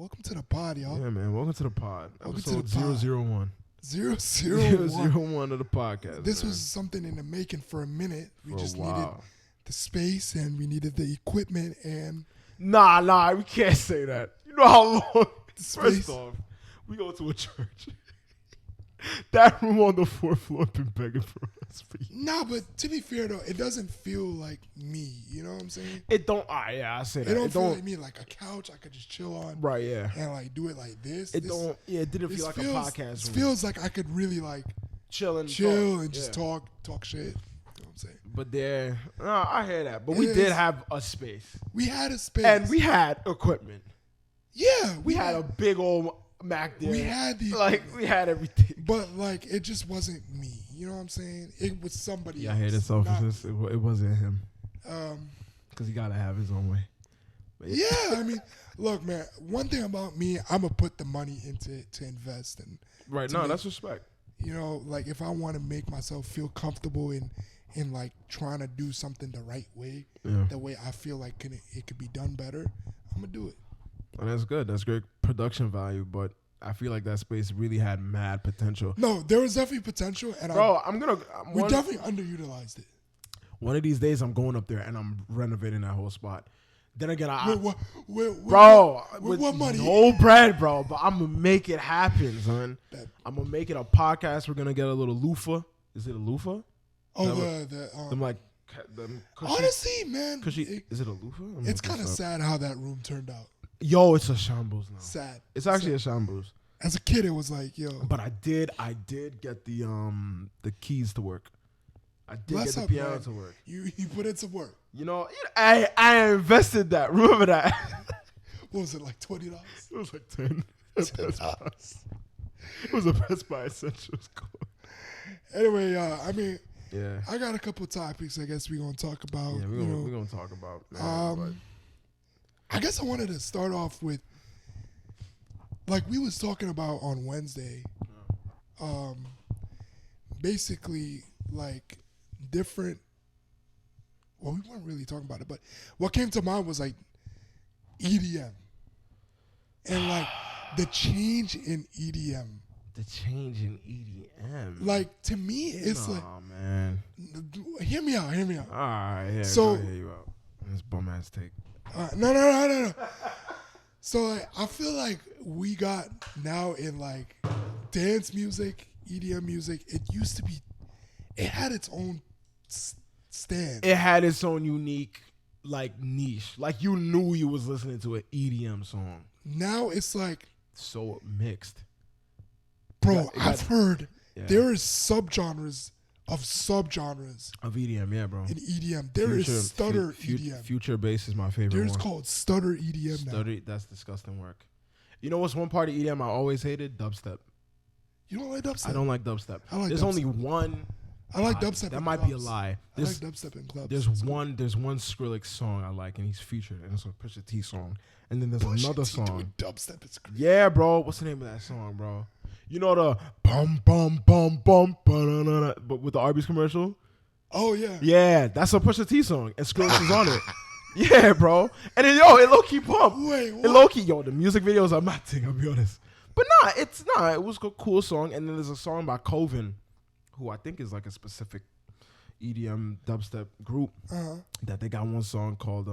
welcome to the pod, y'all. Yeah, man. Welcome to the pod. Welcome Episode to the pod. 001. 001 of the podcast. This man. was something in the making for a minute. We For a just while. needed the space and we needed the equipment and Nah, we can't say that. You know how long? space. First off, we go to a church. That room on the fourth floor been begging for us. Nah, but to be fair though, it doesn't feel like me. You know what I'm saying? It don't. I say that. It don't feel like me. Like a couch, I could just chill on. Right. Yeah. And like do it like this. It don't. Yeah. It didn't feel like a podcast. It room. feels like I could really like chill and just yeah. talk shit. You know what I'm saying? But there, I hear that. But we did have a space. We had a space. And we had equipment. Yeah. We had a big old Mac there. We had the we had everything. But like it just wasn't me. You know what I'm saying? It was somebody Yeah, else. I hear the selfishness. It wasn't him. Um, Because he got to have his own way. But yeah, I mean, look, man. One thing about me, I'm gonna put the money into it to invest and right. No, that's respect. you know, like if I want to make myself feel comfortable in like trying to do something the right way, Yeah. the way I feel like it could be done better, I'm gonna do it. And that's good. That's great production value. But I feel like that space really had mad potential. No, there was definitely potential, and Bro, we definitely underutilized it. One of these days, I'm going up there and I'm renovating that whole spot. Then again, With what money? No bread, bro. But I'm gonna make it happen, son. I'm gonna make it a podcast. We're gonna get a little loofah. Is it a loofah? Oh, Them like them cushy, honestly, man, cushy. Is it a loofah? I'm it's looking kind of this up. sad how that room turned out. Yo, it's a shambles now. Sad. It's actually a shambles. As a kid, it was like, yo. But I did get the keys to work. I did Bless get up, the piano man. to work. You put in some work. You know, I invested that. Remember that? What was it, like $20? It was like 10. $10. It was a Best Buy Essentials code. Anyway, I mean, Yeah. I got a couple of topics I guess we're going to talk about. Yeah, we're gonna talk about that. I guess I wanted to start off with, like we was talking about on Wednesday, basically like different, well, we weren't really talking about it, but what came to mind was like EDM and like the change in EDM. The change in EDM. Like to me, it's nah, like, man. hear me out. All right, yeah. So- go ahead, you out. This bum ass take. No. So like, I feel like we got now in like dance music, EDM music. It used to be, it had its own stand. It had its own unique like niche. Like you knew you was listening to an EDM song. Now it's like, So mixed. bro, I've heard Yeah. there is subgenres of subgenres Of EDM, yeah, bro. in EDM. There is stutter EDM. Future bass is my favorite There's one. called stutter EDM now. Stutter, that's disgusting work. You know what's one part of EDM I always hated? Dubstep. You don't like dubstep? I don't like dubstep. I like There's dubstep. only one. I like dubstep. That in might be a clubs. lie. I There's, like dubstep in clubs. there's one Skrillex song I like, and he's featured, and it's a Pusha T song. And then there's another Pusha T song. doing dubstep is crazy. Yeah, bro. What's the name of that song, bro? You know the bum bum bum bum ba-da-da-da, but with the Arby's commercial? Oh yeah. Yeah, that's a Pusha T song, and Skrillex is on it. Yeah, bro. And then it low key pump. Wait, It what? low key, the music videos are my thing. I'll be honest. But it was a cool song. And then there's a song by Coven, who I think is like a specific EDM dubstep group. That they got one song called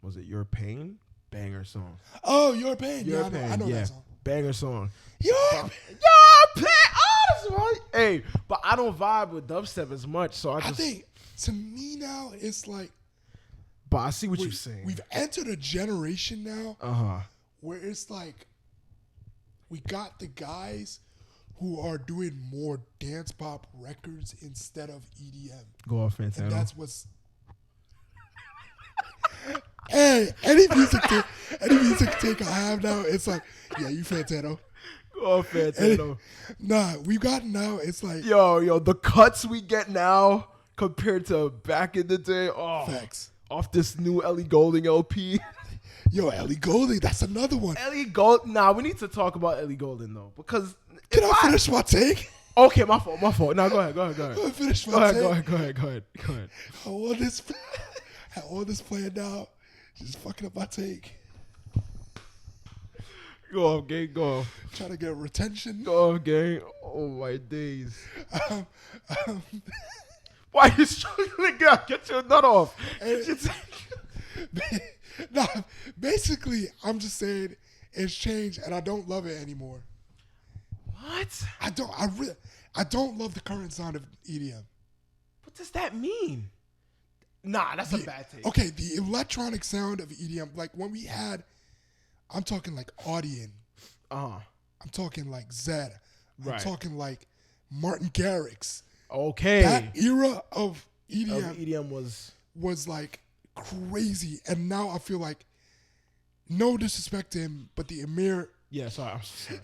was it Your Pain? Banger song. Oh, Your Pain. Your Yeah, Pain, I know yeah. that song. Banger song. Your Pain. Your Pain. Oh, that's right. Hey, but I don't vibe with dubstep as much, so I I just. think to me now it's like But I see what you're saying. we've entered a generation now where it's like we got the guys who are doing more dance pop records instead of EDM. Go off, And Fantano. that's what's hey, any music take I have now, it's like, yeah, you Fantano. Go off, Fantano. Nah, we've gotten now, it's like Yo, the cuts we get now compared to back in the day. Oh, facts. off this new Ellie Goulding LP. Yo, Ellie Goulding, that's another one. Ellie Gold. Nah, we need to talk about Ellie Goulding though, because Can I finish my take? Okay, my fault. Now go ahead. Let me finish Go my ahead. take. I want this playing now. Just fucking up my take. Go off, gang. Go off. Trying to get retention. Go off, gang. Oh, my days. Um, um, Why you struggling, girl? Get your nut off. nah, basically, I'm just saying it's changed, and I don't love it anymore. What? I don't love the current sound of EDM. What does that mean? Nah, that's a bad take. Okay, the electronic sound of EDM, like when we had, I'm talking like Audion. I'm talking like Zed. I'm talking like Martin Garrix. Okay. That era of EDM, was like crazy, and now I feel like, no disrespect to him, but the Amir. Yeah, sorry. I'm so sorry.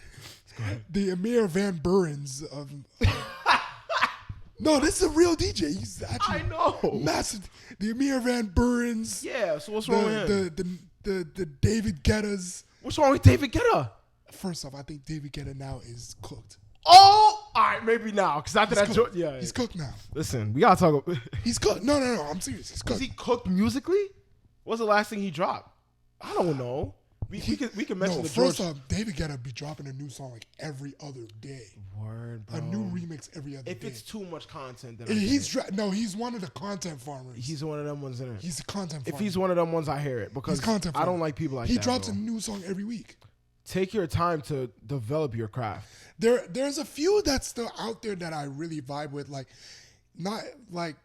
Go ahead. The Amir Van Burens of. No, this is a real DJ. He's actually massive. The Amir Van Burens. Yeah. So what's wrong with him? The David Guettas. What's wrong with David Guetta? First off, I think David Guetta now is cooked. Oh, all right, maybe now, because after that, he's cooked now. Listen, we gotta talk. He's cooked. No, I'm serious. He's cooked. Is he cooked musically? What's the last thing he dropped? I don't know. We can mention the first off, David Guetta be dropping a new song like every other day. Word, bro. A new remix every other day. If it's too much content, then he's one of the content farmers. He's one of them ones in it. He's a content farmer. If he's one of them ones, I hear it because I don't like people like that. He drops a new song every week. Take your time to develop your craft. There's a few that's still out there that I really vibe with, like not like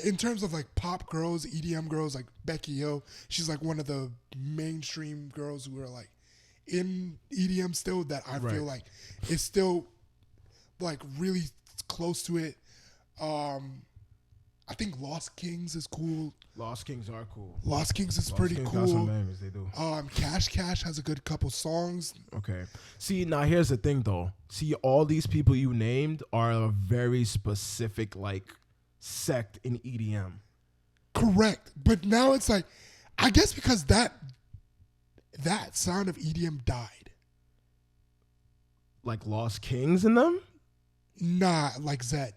in terms of like pop girls, EDM girls, like Becky Hill. She's like one of the mainstream girls who are like in EDM still that I feel like is still like really close to it. I think Lost Kings is cool. Lost Kings are cool. Lost Kings is pretty cool. Got some bangers, they do. Cash has a good couple songs. Okay. See, now here's the thing though. See, all these people you named are a very specific like sect in EDM. Correct. But now it's like, I guess because that sound of EDM died. Like Lost Kings in them? Nah, like Zed.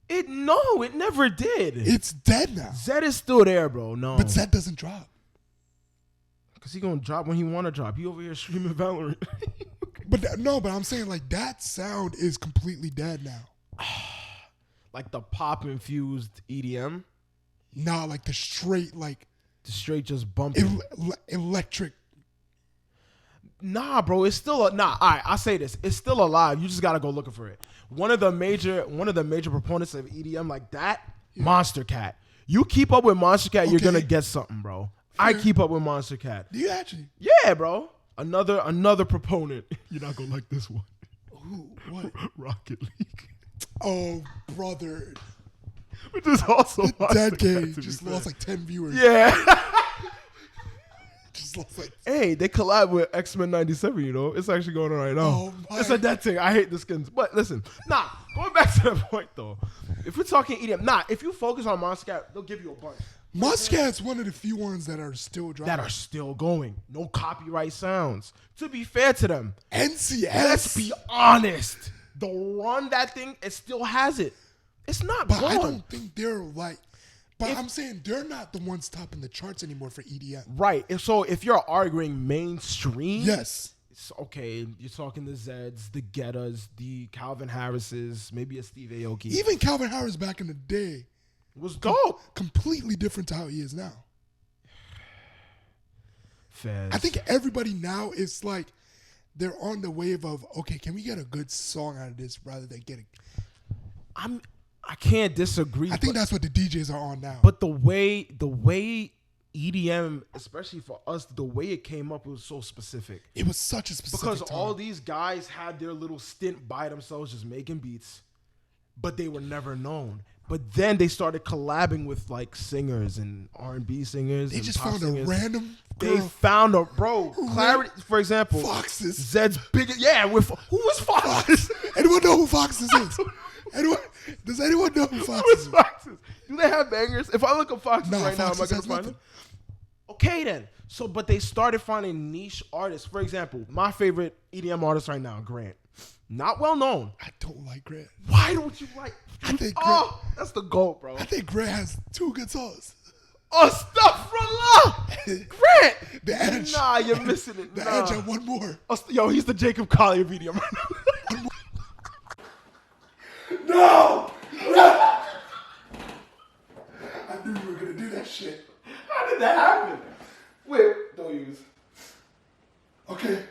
It never did. It's dead now. Zed is still there, bro. No. But Zed doesn't drop. Because he going to drop when he want to drop. He over here streaming Valorant. But I'm saying like that sound is completely dead now. Like the pop-infused EDM? Nah, like the straight just bumping. Electric. Nah, bro, it's still all right, I'll say this. It's still alive. You just gotta go looking for it. One of the major proponents of EDM like that, Monster Cat. You keep up with Monster Cat, you're gonna get something, bro. Fair. I keep up with Monster Cat. Do you actually? Yeah, bro. Another proponent. You're not gonna like this one. Who? What? Rocket League. Oh, brother. Which is also Dead Gay just lost like 10 viewers. Yeah. Just lost like. Hey, they collab with X-Men 97, you know? It's actually going on right now. Oh, it's a dead thing. I hate the skins. But listen, going back to that point though. If we're talking EDM, if you focus on Monster Cat, they'll give you a bunch. Monster Cat's one of the few ones that are still dropping. That are still going. No copyright sounds. To be fair to them. NCS. Let's be honest. The run that thing, it still has it. It's not But gone. I don't think they're like... But I'm saying they're not the ones topping the charts anymore for EDM. Right. And so if you're arguing mainstream... Yes. It's okay, you're talking the Zeds, the Guettas, the Calvin Harrises, maybe a Steve Aoki. Even Calvin Harris back in the day... was dope. Completely different to how he is now. Fez. I think everybody now is like... They're on the wave of, okay, can we get a good song out of this rather than getting... I can't disagree. I think that's what the DJs are on now. But the way EDM, especially for us, the way it came up was so specific. It was such a specific because time. all these guys had their little stint by themselves just making beats, but they were never known. But then they started collabing with like singers and R&B singers. They and just pop found singers. a random girl. They found a Clarity, for example. Foxes. Zed's biggest. Yeah, who was Foxes? Anyone know who Foxes is? Does anyone know who Foxes is? Foxes? Do they have bangers? If I look up Foxes right now, am I gonna find them? Okay then. So, but they started finding niche artists. For example, my favorite EDM artist right now, Grant. Not well known. I don't like Grant. Why don't you like? I think Grant, that's the GOAT, bro. I think Grant has 2 good songs. Astaghfirullah! Grant! The Edge. Nah, you're missing it. The Nah. Edge and one more. Yo, he's the Jacob Collier video right now. No! I knew you were gonna do that shit. How did that happen? Wait, don't use. Okay.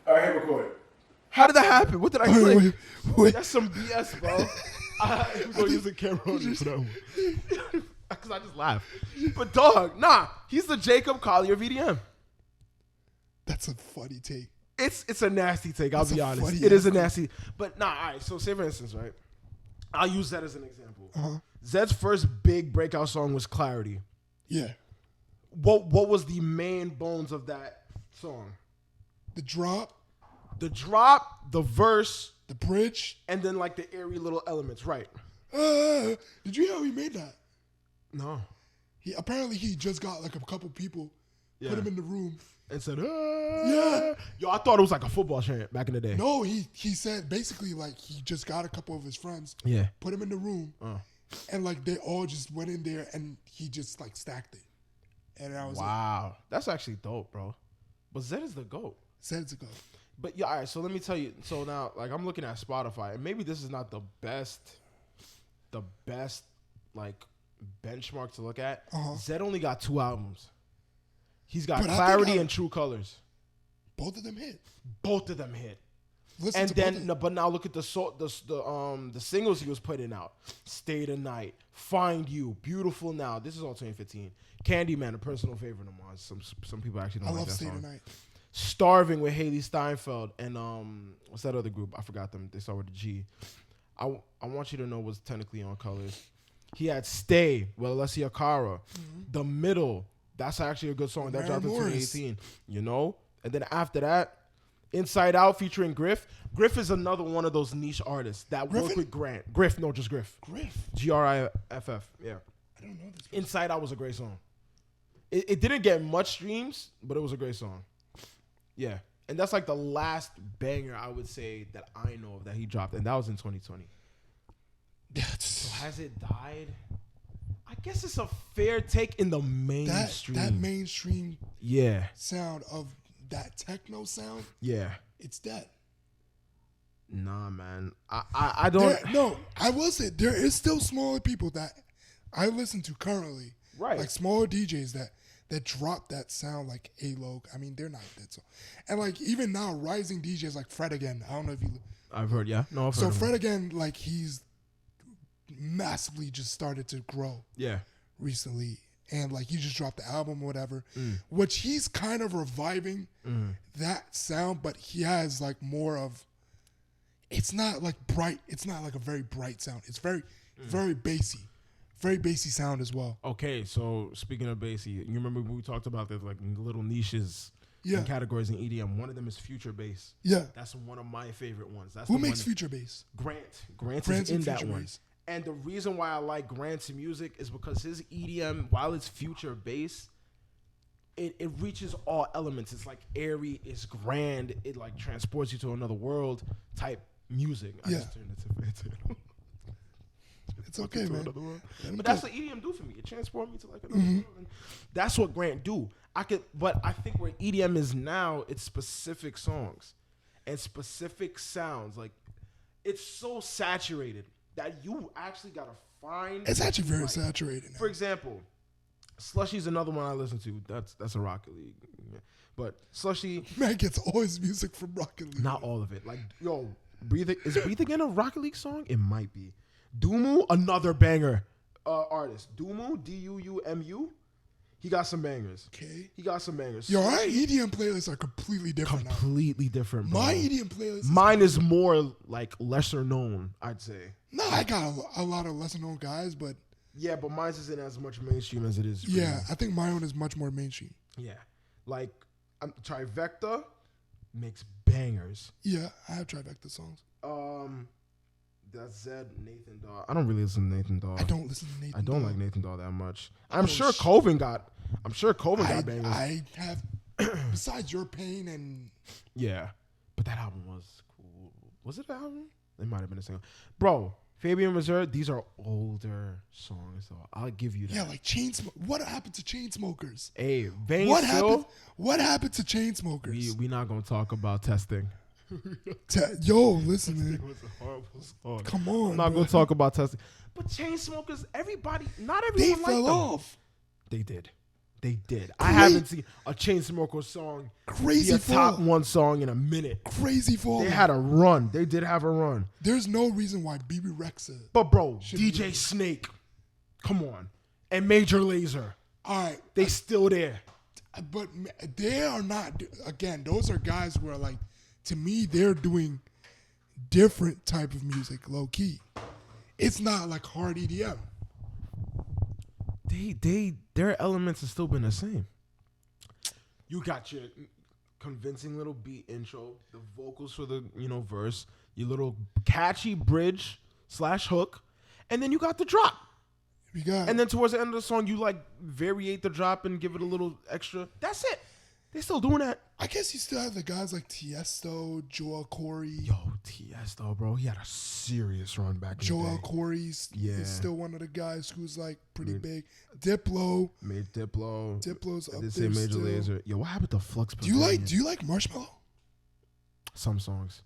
All right, hit record. How did that happen? What did I click? Wait. That's some BS, bro. We're going to use the camera on you for that one. Because I just laughed. But dog, nah. He's the Jacob Collier VDM. That's a funny take. It's a nasty take, I'll be honest. funny It is a ass nasty. But nah, all right. So say for instance, right? I'll use Zed as an example. Uh-huh. Zed's first big breakout song was Clarity. Yeah. What was the main bones of that song? The drop, The drop, the verse, the bridge. and then like the airy little elements, right? Did you hear how he made that? No. He just got like a couple people, Yeah. put him in the room. And said, Yeah. Yo, I thought it was like a football chant back in the day. No, he said basically like he just got a couple of his friends, Yeah. put him in the room, and like they all just went in there and he just like stacked it. And I was like, Wow. That's actually dope, bro. But Zed is the GOAT. said to go. But yeah, all right, so let me tell you. So now, like, I'm looking at Spotify, and maybe this is not the best, like, benchmark to look at. Zed only got 2 albums. He's got But I Clarity think and True Colors. Both of them hit. Both of them hit. Listen And to both of then, them. but now look at the singles he was putting out: "Stay the Night," "Find You," "Beautiful Now." This is all 2015. "Candyman," a personal favorite of mine. Some people actually don't I like love that Stay song. Tonight. "Starving" with Haley Steinfeld and what's that other group? I forgot them. They start with a G. I want you to know what's technically on Colors. He had "Stay" with Alessia Cara. "The Middle," that's actually a good song that dropped in Morris. 2018. You know, and then after that, "Inside Out" featuring Griff. Griff is another one of those niche artists that work Griffin? with Grant. Griff, no, just Griff. Griff. Griff. Yeah. I don't know this. "Inside Out" was a great song. It didn't get much streams, but it was a great song. Yeah. And that's like the last banger I would say that I know of that he dropped. And that was in 2020. So has it died? I guess it's a fair take in the mainstream. That mainstream Yeah. sound of that techno sound, Yeah. it's dead. Nah, man. I don't. No, I will say there is still smaller people that I listen to currently. Right. Like smaller DJs that drop that sound like A-Log. I mean, they're not dead. So, and like even now, rising DJs like Fred Again. I don't know if you. I've heard, yeah. No, I've heard So of him. Fred Again, like he's massively just started to grow Yeah. recently. And like he just dropped the album or whatever, which he's kind of reviving that sound, but he has like more of, it's not like bright. It's not like a very bright sound. It's very bassy, very bassy sound as well. Okay, so speaking of bassy, you remember when we talked about there's like little niches Yeah. and categories in EDM. One of them is future bass. Yeah. That's one of my favorite ones. That's Who the makes one, future bass? Grant. Grant Grant's is in in that future one. bass. And the reason why I like Grant's music is because his EDM, while it's future bass, it reaches all elements. It's like airy, it's grand, it like transports you to another world type music. I Yeah. just turned it It's okay, man. another world. Let him But that's go. what EDM do for me. It transports me to like another world. And that's what Grant do. But I think where EDM is now, it's specific songs and specific sounds. Like it's so saturated that you actually gotta find. It's actually very like, saturated now. For example, Slushy's another one I listen to. That's a Rocket League. Yeah. But Slushy, Man gets all his music from Rocket League. not all of it. Like yo, Breathe Again a Rocket League song? It might be. Doomu, another banger artist. Doomu, Duumu. He got some bangers. Okay. He got some bangers. Yo, our EDM playlists are completely different now. Completely different, bro. My EDM playlist. Mine is more like lesser known, I'd say. No, I got a lot of lesser known guys, but Yeah, but mine isn't as much mainstream as it is. For yeah, you. I think my own is much more mainstream. Yeah. Like, Trivecta makes bangers. Yeah, I have Trivecta songs. That's Zed, Nathan Daw. I don't really listen to Nathan Daw. I don't listen to Nathan. I don't Daw. like Nathan Daw that much. Oh, I'm sure Coven got bangers. I have, besides Your Pain and Yeah. But that album was cool. Was it an album? It might have been a single. Bro, Fabian Reserve, these are older songs, though. I'll give you that. Yeah, like what happened to Chainsmokers? Hey, Vane What Still, happened? What happened to Chainsmokers? we not gonna talk about testing. Yo, listen, man. was a horrible song. Come on, I'm not bro. gonna talk about testing. But Chainsmokers, everybody, not They everyone liked fell them. off. They did. They did. I haven't seen a Chainsmokers song Crazy be a top fall. one song in a minute. Crazy fall. They had a run. They did have a run. There's no reason why BB Rexa. But bro, Should DJ be. Snake, come on, and Major Lazer, All right, they still there. but they are not. Again, those are guys who are like, to me, they're doing different type of music, low key. It's not like hard EDM. Their elements have still been the same. You got your convincing little beat intro, the vocals for the verse, your little catchy bridge / hook, and then you got the drop. We got, And then towards the end of the song, you like variate the drop and give it a little extra. That's it. They're still doing that. I guess you still have the guys like Tiesto, Joel Corey. Yo, Tiesto, bro, he had a serious run back in the Joel day. Corey's Yeah. is still one of the guys who's like pretty big. Diplo. Made Diplo. Diplo's I up did there say Major still. Lazer. Yo, what happened to Flux? Do you Pavilion? like Marshmello? Some songs?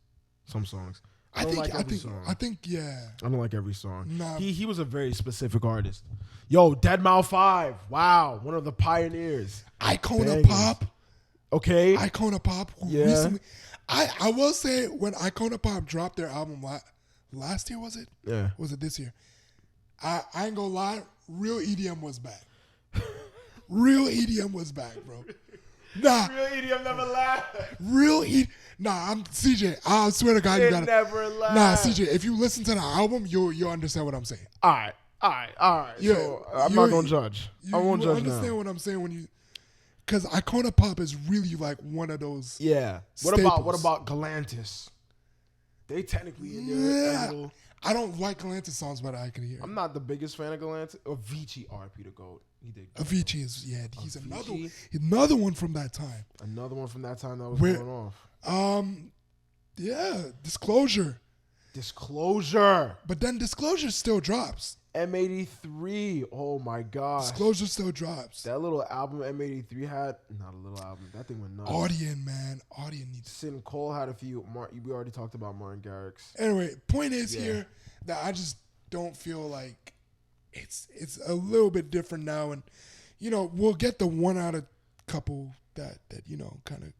I don't think like I every think song. I think yeah. I don't like every song. Nah. He was a very specific artist. Yo, Deadmau 5. Wow, one of the pioneers. Icona Bangers. Pop. Okay. Icona Pop. Who Yeah. recently, I will say when Icona Pop dropped their album last year, was it? Yeah. Was it this year? I ain't gonna lie, real EDM was back. Real EDM was back, bro. Nah, Real EDM never laughed. real EDM. Nah, I'm CJ. I swear to God, you It gotta. never laughed. Nah, CJ. If you listen to the album, you'll understand what I'm saying. All right. Yeah, So I'm not gonna judge. I won't you judge understand now. what I'm saying when you, because Icona Pop is really like one of those. Yeah. What Staples. about Galantis? They technically in there. Yeah. a little- I don't like Galantis songs, but I can hear. I'm not the biggest fan of Galantis. Avicii, RP the GOAT. He did. Avicii is he's Avicii. another one from that time. Another one from that time that was Where- going off. Yeah, Disclosure, Disclosure. but then Disclosure still drops. M83. Oh my gosh. Disclosure still drops. That little album M83 had, not a little album. That thing went nuts. Audien, man, Audien needs. Sin Cole had a few. We already talked about Martin Garrix. Anyway, point is Yeah. here that I just don't feel like it's a little bit different now, and we'll get the one out of couple that kind of,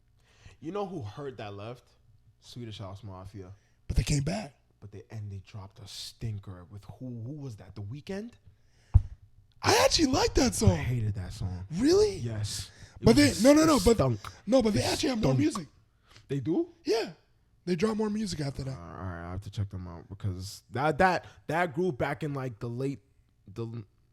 You know who heard that left? Swedish House Mafia. but they came back. But they dropped a stinker with who was that? The Weeknd? I actually like that I song. hated that song. Really? Yes. It But was they just- no, it but stunk. no, but they actually have more stunk. music. They do? Yeah, they drop more music after that. All right, I have to check them out because that group back in like the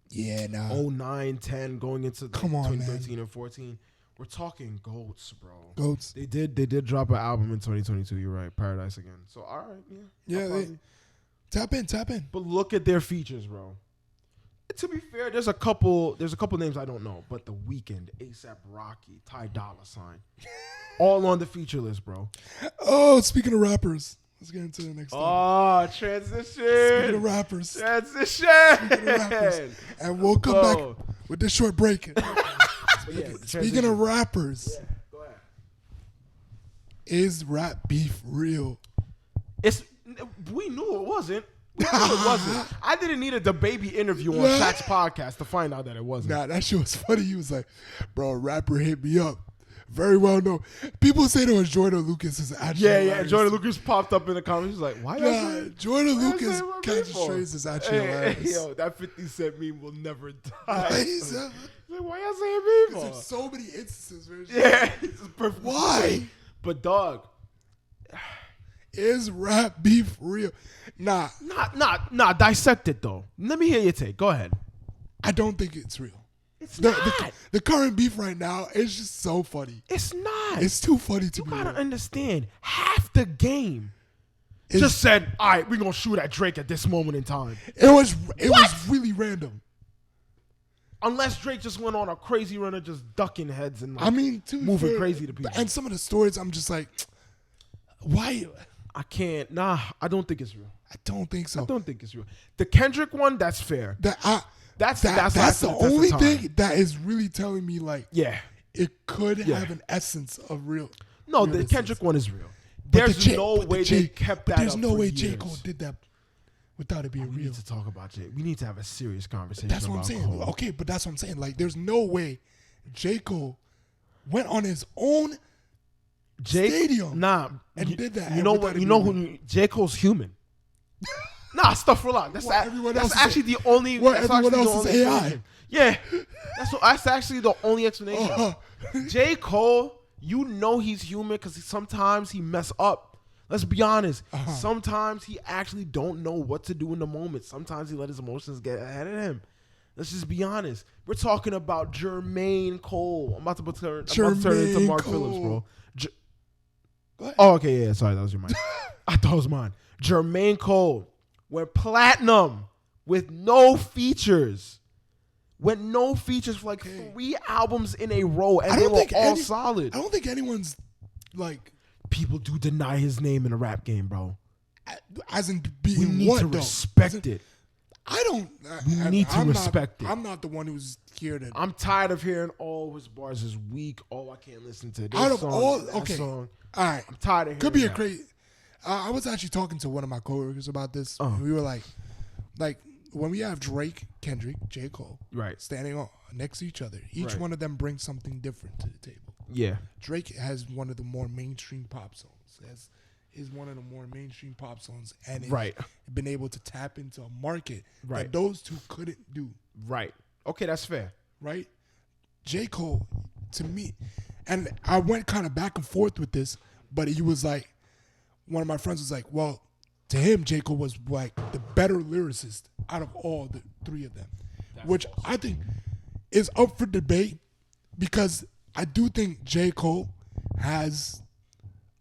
Yeah, nah. 09, 10, going into Come on, 2013 and 14. We're talking goats, bro. Goats. They did drop an album in 2022. You're right, Paradise Again. So all right, yeah. Yeah, I'll probably- tap in. but look at their features, bro. To be fair, there's a couple names I don't know, but The Weeknd, A$AP Rocky, Ty Dolla $ign, all on the feature list, bro. Oh, speaking of rappers, let's get into the next topic. Oh, transition. Speaking of rappers, Transition. and we'll come Bro. back with this short break. Yeah, Speaking of rappers, yeah, go ahead. is rap beef real? We knew it wasn't. We knew it wasn't. I didn't need a DaBaby interview on Nah. Shaq's podcast to find out that it wasn't. Nah, that shit was funny. He was like, "Bro, a rapper hit me up. Very well known." People say to us Jordan Lucas is actually Yeah. hilarious. Jordan Lucas popped up in the comments. He's like, "Why?" Nah, Jordan Why y'all Lucas saying my catches people? strays is actually Hey, hilarious. yo, that 50 Cent meme will never die. Why is that? Like, why y'all saying me for? There's so many instances where it's Yeah, it's just perfect. Why? But dog, is rap beef real? Nah, not dissect it though. Let me hear your take. Go ahead. I don't think it's real. It's The, not. the current beef right now is just so funny. It's not. It's too funny to You be gotta real. understand. Half the game It's- just said, "All right, we're gonna shoot at Drake at this moment in time." It was really random. Unless Drake just went on a crazy run of just ducking heads and like, I mean, to be moving fair, crazy to people. And some of the stories, I'm just like, why? I can't. Nah, I don't think it's real. I don't think so. I don't think it's real. The Kendrick one, that's fair. That's the only thing that is really telling me like yeah, it could have an essence of real. No, the Kendrick one is real. There's no way they kept that. There's up no for way years. J. Cole did that without it being We real. need to talk about J. We need to have a serious conversation. That's what I'm about saying. Cole. Okay, but that's what I'm saying. Like, there's no way J. Cole went on his own stadium and did that. You know what? You know who J. Cole's human. Nah, stuff for lot. That's actually the only. What everyone else is AI. Yeah, that's actually the only explanation. J. Cole, you know he's human because sometimes he mess up. Let's be honest. Sometimes he actually don't know what to do in the moment. Sometimes he let his emotions get ahead of him. Let's just be honest. We're talking about Jermaine Cole. I'm about to turn into Mark Phillips, bro. Oh, okay, yeah. Sorry, that was your mic. I thought it was mine. Jermaine Cole went platinum with no features. Went no features for like 3 albums in a row, and they were all solid. I don't think anyone's like. People do deny his name in the rap game, bro. As in being we need what, to though? respect it. I don't. We need to respect it. I'm not the one who's here to. I'm tired of hearing all his bars is weak. Oh, I can't listen to this Out of song, all, that okay, song. all right. I'm tired of hearing. Could be that. a crazy. I was actually talking to one of my coworkers about this. We were like when we have Drake, Kendrick, J. Cole, right, standing next to each other, each one of them brings something different to the table. Yeah, Drake has one of the more mainstream pop songs. Is one of the more mainstream pop songs, and it's been able to tap into a market that those two couldn't do. Right. Okay, that's fair. Right. J. Cole, to me, and I went kind of back and forth with this, but he was like, one of my friends was like, well, to him, J. Cole was like the better lyricist out of all the 3 of them, which I think is up for debate because I do think J. Cole has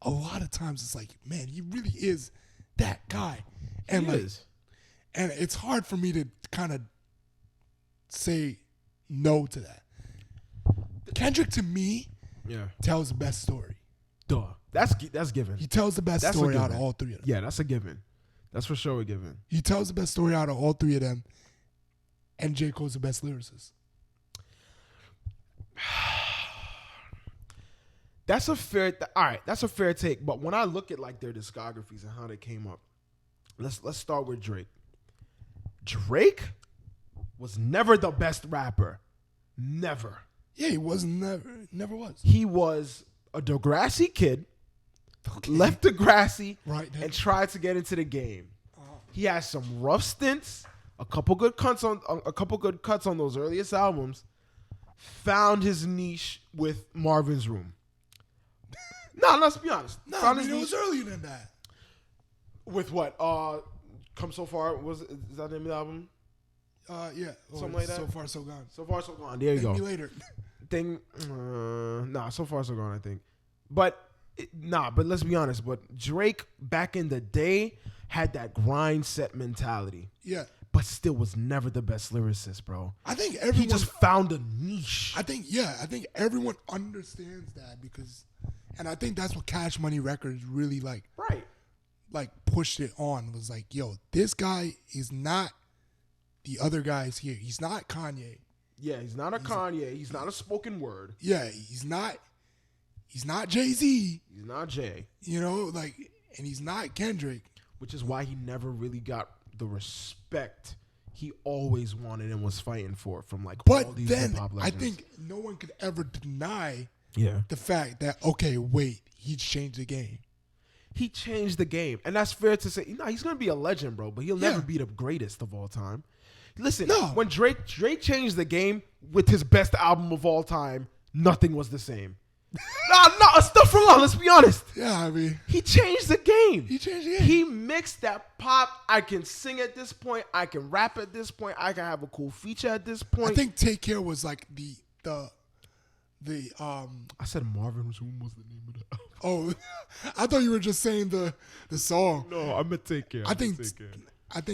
a lot of times it's like, man, he really is that guy. And and it's hard for me to kind of say no to that. Kendrick to me tells the best story. Duh. That's given. He tells the best story out of all 3 of them. Yeah, that's a given. That's for sure a given. He tells the best story out of all 3 of them, and J. Cole's the best lyricist. That's a fair. All right, that's a fair take. But when I look at like their discographies and how they came up, let's start with Drake. Drake was never the best rapper. Never. Yeah, he was never was. He was a Degrassi kid. Left Degrassi and tried to get into the game. He had some rough stints, a couple good cuts on those earliest albums. Found his niche with Marvin's Room. No, let's be honest. No, I mean, it was earlier than that. With what? Come So Far? Is that the name of the album? Yeah. Something like that? So Far, So Gone. So Far, So Gone. There you go. Maybe later. So Far, So Gone, I think. But let's be honest. But Drake, back in the day, had that grind set mentality. Yeah. But still was never the best lyricist, bro. I think everyone... He just found a niche. I think everyone understands that because... And I think that's what Cash Money Records really like pushed it on, was like, yo, this guy is not the other guys here. He's not Kanye. Yeah, he's not Kanye. He's not a spoken word. Yeah, he's not Jay-Z. He's not Jay. You know, and he's not Kendrick. Which is why he never really got the respect he always wanted and was fighting for from all these hip-hop legends. I think no one could ever deny the fact that, okay, wait, he changed the game. He changed the game. And that's fair to say. He's going to be a legend, bro, but he'll never be the greatest of all time. Listen, when Drake changed the game with his best album of all time, nothing was the same. Stuff for long, let's be honest. Yeah, I mean. He changed the game. He mixed that pop. I can sing at this point. I can rap at this point. I can have a cool feature at this point. I think Take Care was like the I said Marvin's Room was the name of the album. Oh, I thought you were just saying the song. No, I meant Take Care. I think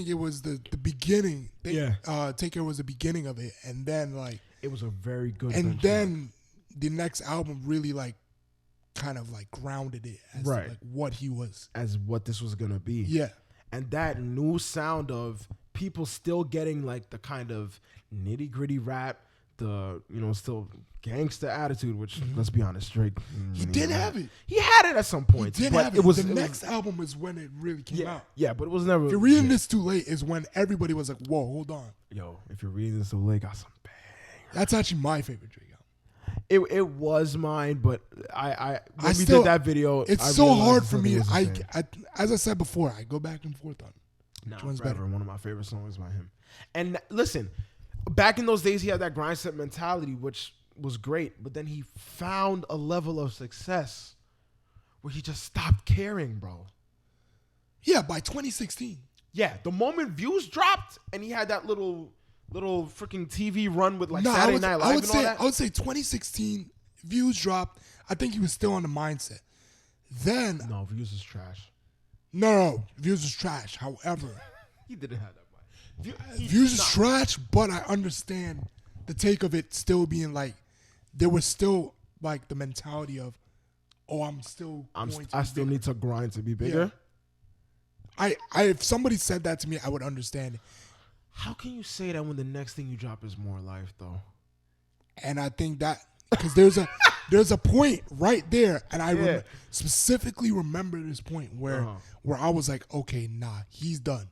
it was the beginning. Take Care was the beginning of it, and then it was a very good. And then the next album really kind of like grounded it as Right. like what he was. As what this was gonna be. Yeah. And that new sound of people still getting like the kind of nitty gritty rap, the still gangster attitude, which let's be honest, Drake. He did have it. He had it at some point. He did but have it. The it next album is when it really came yeah, out. yeah, but it was never. If you're reading this too late is when everybody was like, whoa, hold on. Yo, if you're reading this too late, got some bang. That's actually my favorite Drake album. It was mine, but when we still, did that video, it's I so realized hard for me. it was the same. As I said before, I go back and forth on which one's Forever, better. one of my favorite songs by him. And listen, back in those days, he had that grind set mentality, which was great. But then he found a level of success where he just stopped caring, bro. Yeah, by 2016. Yeah, the moment Views dropped and he had that little freaking TV run with like No, Saturday Night Live and all that. I would say 2016 Views dropped. I think he was still on the mindset. Then No, Views is trash. no, Views is trash. However, He didn't have that mind. Views is trash, but I understand the take of it still being like there was still like the mentality of, oh, I'm still going to I be still bigger. need to grind to be bigger. I if somebody said that to me, I would understand it. How can you say that when the next thing you drop is More Life, though? And I think that because there's a point right there, and I specifically remember this point where I was like, okay, nah, he's done.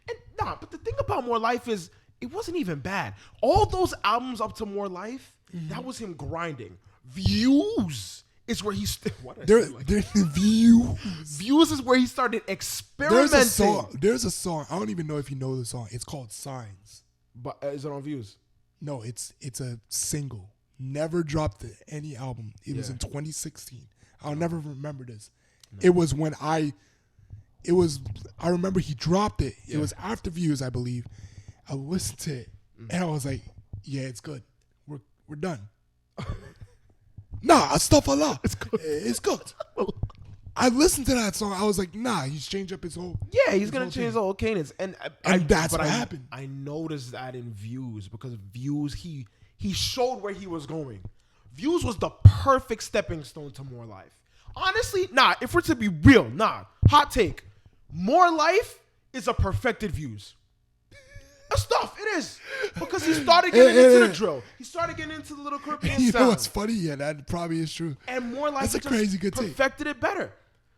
And but the thing about More Life is it wasn't even bad. All those albums up to More Life, that was him grinding. Views is where he's Views is where he started experimenting. There's a song. I don't even know if you know the song. It's called Signs. But is it on Views? No, it's a single. Never dropped any album. It was in 2016. I'll never remember this. No. It was when I remember he dropped it. Yeah. It was after Views, I believe. I listened to it and I was like, yeah, it's good. We're done. Nah, astaghfirullah. It's cooked. I listened to that song. I was like, nah, he's changed up his whole. Yeah, he's gonna change the whole cadence, and that's what happened. I noticed that in Views because Views he showed where he was going. Views was the perfect stepping stone to More Life. Honestly, if we're to be real, hot take, More Life is a perfected Views. Stuff it is because he started getting into the drill. He started getting into the little Caribbean sound. You know what's funny? Yeah, that probably is true. And More Life, that's a crazy good take. Perfected it better,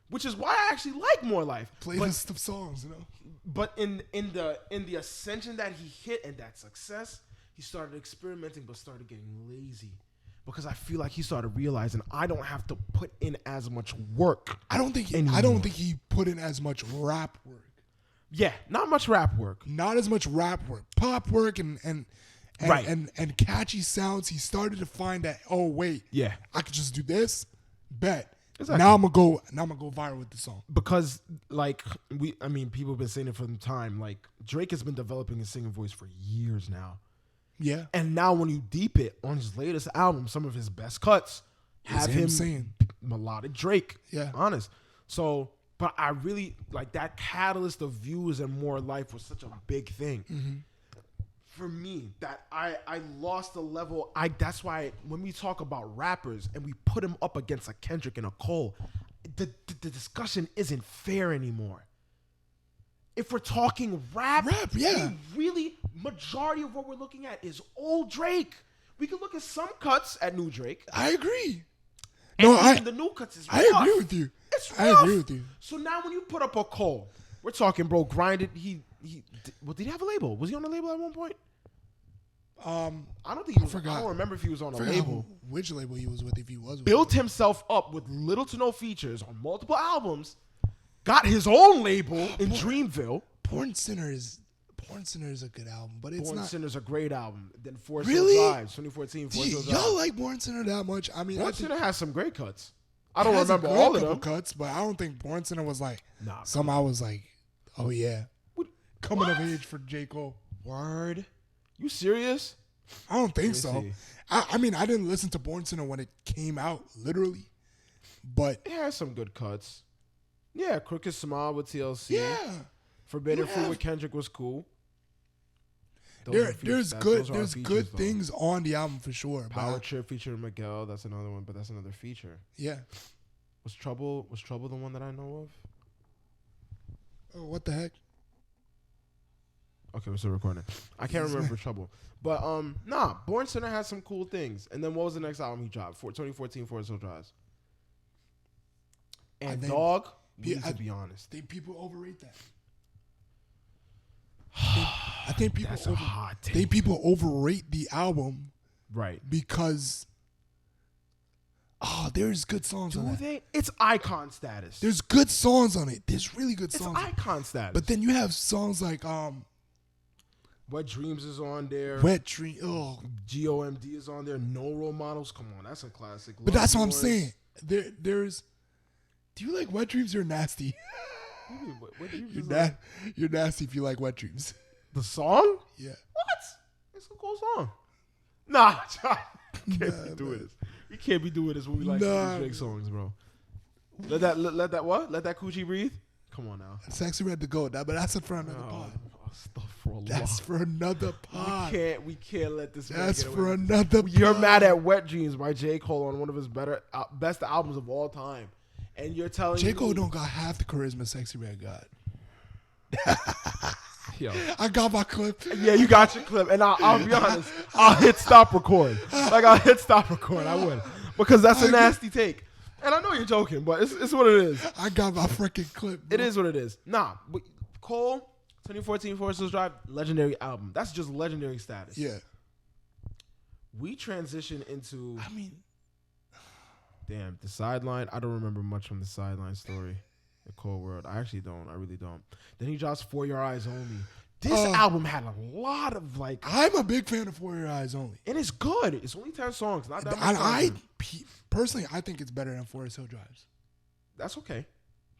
which is why I actually like More Life. Playlist of songs, you know. But in the ascension that he hit and that success, he started experimenting, but started getting lazy because I feel like he started realizing I don't have to put in as much work. I don't think he put in as much rap work. Yeah, not much rap work. Not as much rap work. Pop work and catchy sounds. He started to find that, oh wait, yeah, I could just do this. Bet. Exactly. Now I'm gonna go viral with the song. Because people have been saying it for some time. Like Drake has been developing his singing voice for years now. Yeah. And now when you deep it on his latest album, some of his best cuts have him saying melodic Drake. Yeah. Honest. So but I really like that catalyst of Views and More Life was such a big thing. Mm-hmm. For me, that I lost the level. That's why when we talk about rappers and we put him up against a Kendrick and a Cole, the discussion isn't fair anymore. If we're talking rap, yeah, really majority of what we're looking at is old Drake. We can look at some cuts at new Drake. I agree. And the new cuts is rough. I agree with you. It's rough. I agree with you. So now when you put up a Cole, we're talking, bro, grinded. Did he have a label? Was he on a label at one point? I don't think he was. I don't remember if he was on a label. Which label he was with, if he was with. Built himself up with little to no features on multiple albums. Got his own label in Dreamville. Born Sinner is a good album, but it's not. Born Sinner is a great album. Then Forest really? Hill Drive, 2014. Forest Hill Drive. Y'all like Born Sinner that much? I mean, Born Sinner has some great cuts. I don't remember all of them cuts, but I don't think Born Sinner was like. Nah, I was like, oh yeah, coming of age for J. Cole. Word. You serious? I don't think so. I mean, I didn't listen to Born Sinner when it came out, literally, but it has some good cuts. Yeah, Crooked Smile with TLC. Yeah. Forbidden Fruit with Kendrick was cool. There's good things on the album for sure. Power Trip featuring Miguel, that's another one, but that's another feature. Yeah. Was Trouble the one that I know of? Oh, what the heck? Okay, we're still recording. I can't remember Trouble. But Born Sinner has some cool things. And then what was the next album he dropped? 2014 Forest Hill Drives. And Dog, we need to be honest. I think people overrate that. I think people That's a hot take. I think people overrate the album. Right. Because there's good songs on it. Do they? It's icon status. There's good songs on it. There's really good songs. It's icon status. But then you have songs like Wet Dreams is on there. Wet Dream. Oh, GOMD is on there. No Role Models. Come on, that's a classic. But that's what I'm saying. There's. Do you like Wet Dreams? You're nasty. What Dreams you're nasty if you like Wet Dreams. The song? Yeah. What? It's a cool song. Nah, you can't be doing this. You can't be doing this when we like Drake songs, bro. Let that coochie breathe. Come on now. Sexy Red to go. But that's for another pod. That's for another pod. We can't let this. That's for another. You're mad at Wet Dreams by J. Cole on one of his best albums of all time, and you're telling J. Cole don't got half the charisma Sexy Red got. Yo. I got my clip. Yeah, you got your clip, and I'll be honest. I'll hit stop record. I'll hit stop record. I would, because that's a nasty take. And I know you're joking, but it's what it is. I got my freaking clip. Bro. It is what it is. Nah, but Cole, 2014 Forest Hills Drive, legendary album. That's just legendary status. Yeah. We transition into. I mean, damn, the Sideline. I don't remember much from the Sideline story. The Cole world. I actually don't. I really don't. Then he drops For Your Eyes Only. This album had a lot of like. I'm a big fan of For Your Eyes Only, and it's good. It's only 10 songs. Not that much. Personally, I think it's better than Forest Hill Drives. That's okay.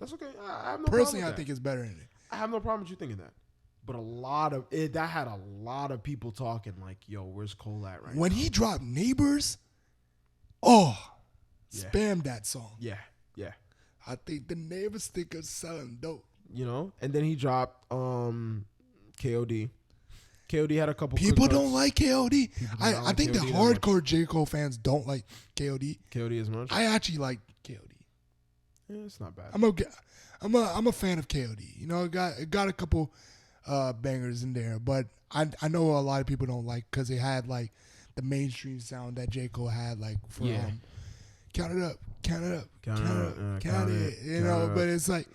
That's okay. I have no personally, problem with I think it's better than it. I have no problem with you thinking that. But a lot of it, that had a lot of people talking like, "Yo, where's Cole at right now?" When he dropped Neighbors, spam that song. Yeah. I think the neighbors think of selling dope. You know, and then he dropped KOD. KOD had a couple. People don't like KOD. I think the hardcore J. Cole fans don't like KOD. KOD as much. I actually like KOD. Yeah, it's not bad. I'm a fan of KOD. You know, it got a couple bangers in there, but I know a lot of people don't like because they had like the mainstream sound that J. Cole had, like for Count It Up, Count It Up, Count It. You know, but it's like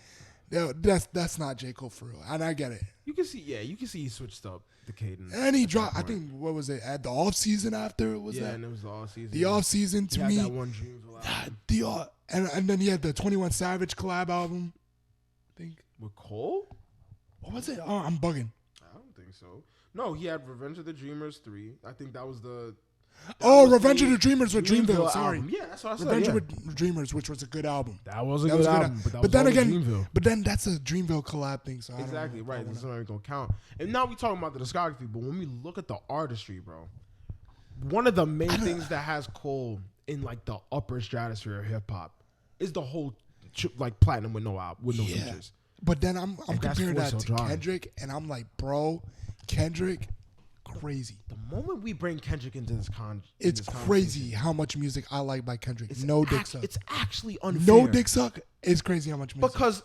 that's not J. Cole for real, and I get it. You can see he switched up the cadence. And he dropped, I think, what was it, at the off season after? And it was the off season. The off season to me. That one Dreams and then he had the 21 Savage collab album, I think. With Cole? What was it? Oh, I'm bugging. I don't think so. No, he had Revenge of the Dreamers 3. I think that was the. Revenge of the Dreamers with Dreamville. Sorry. Album. Yeah, that's what I said. Revenge with Dreamers, which was a good album. That was a good album. But then again, Dreamville. But then that's a Dreamville collab thing. So exactly, right. That's not even going to count. And now we're talking about the discography, but when we look at the artistry, bro, one of the main things that has Cole in like the upper stratosphere of hip hop is the whole like platinum with no features. But then I'm comparing that to Kendrick, and I'm like, bro, Kendrick, crazy. The moment we bring Kendrick into this it's crazy how much music I like by Kendrick. Dick Suck. It's actually unfair. No Dick Suck. It's crazy how much music. Because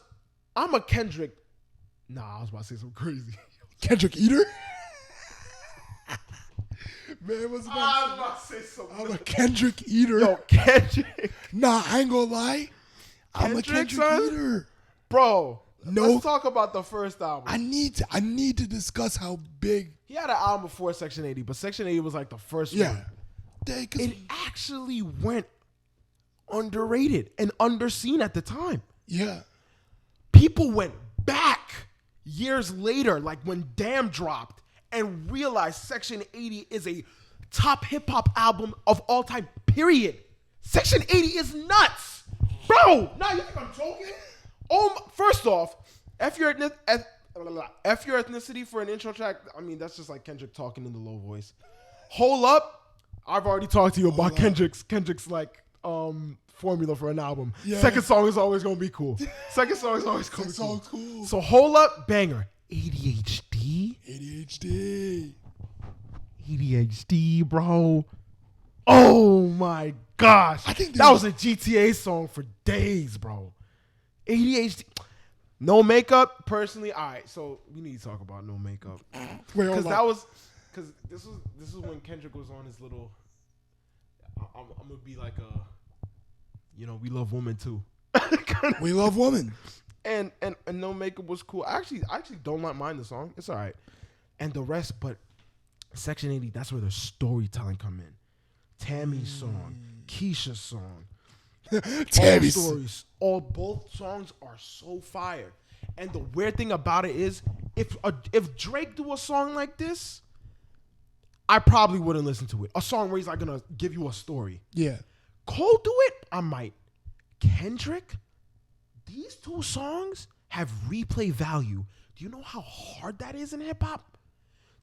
I'm a Kendrick. Nah, I was about to say something crazy. Kendrick Eater. Man, what's that? I was about to say something. I'm a Kendrick Eater. Yo, Kendrick. Nah, I ain't gonna lie. I'm a Kendrick Eater. Bro, let's talk about the first album. I need to discuss how big. He had an album before Section 80, but Section 80 was like the first one. It actually went underrated and underseen at the time. Yeah. People went back years later, like when Damn dropped, and realized Section 80 is a top hip-hop album of all time, period. Section 80 is nuts. Bro, now you think I'm joking? First off, F your ethnicity for an intro track. I mean, that's just like Kendrick talking in the low voice. Hold Up. I've already talked to you about Kendrick's like formula for an album. Yeah. Second song is always gonna be cool. Second song is always gonna be cool. Cool. So Hold Up, banger. ADHD. ADHD, bro. Oh my gosh. I think that was a GTA song for days, bro. ADHD. No Makeup, personally, all right, so we need to talk about No Makeup. Because this is when Kendrick was on his little, I'm gonna be like we love women too. We love women. And No Makeup was cool. I actually don't mind the song. It's all right. And the rest, but Section 80, that's where the storytelling come in. Tammy's song, Keisha's song, Tammy's stories. Both songs are so fire. And the weird thing about it is, if Drake do a song like this, I probably wouldn't listen to it. A song where he's like gonna give you a story. Yeah. Cole do it, I might. Kendrick, these two songs have replay value. Do you know how hard that is in hip hop?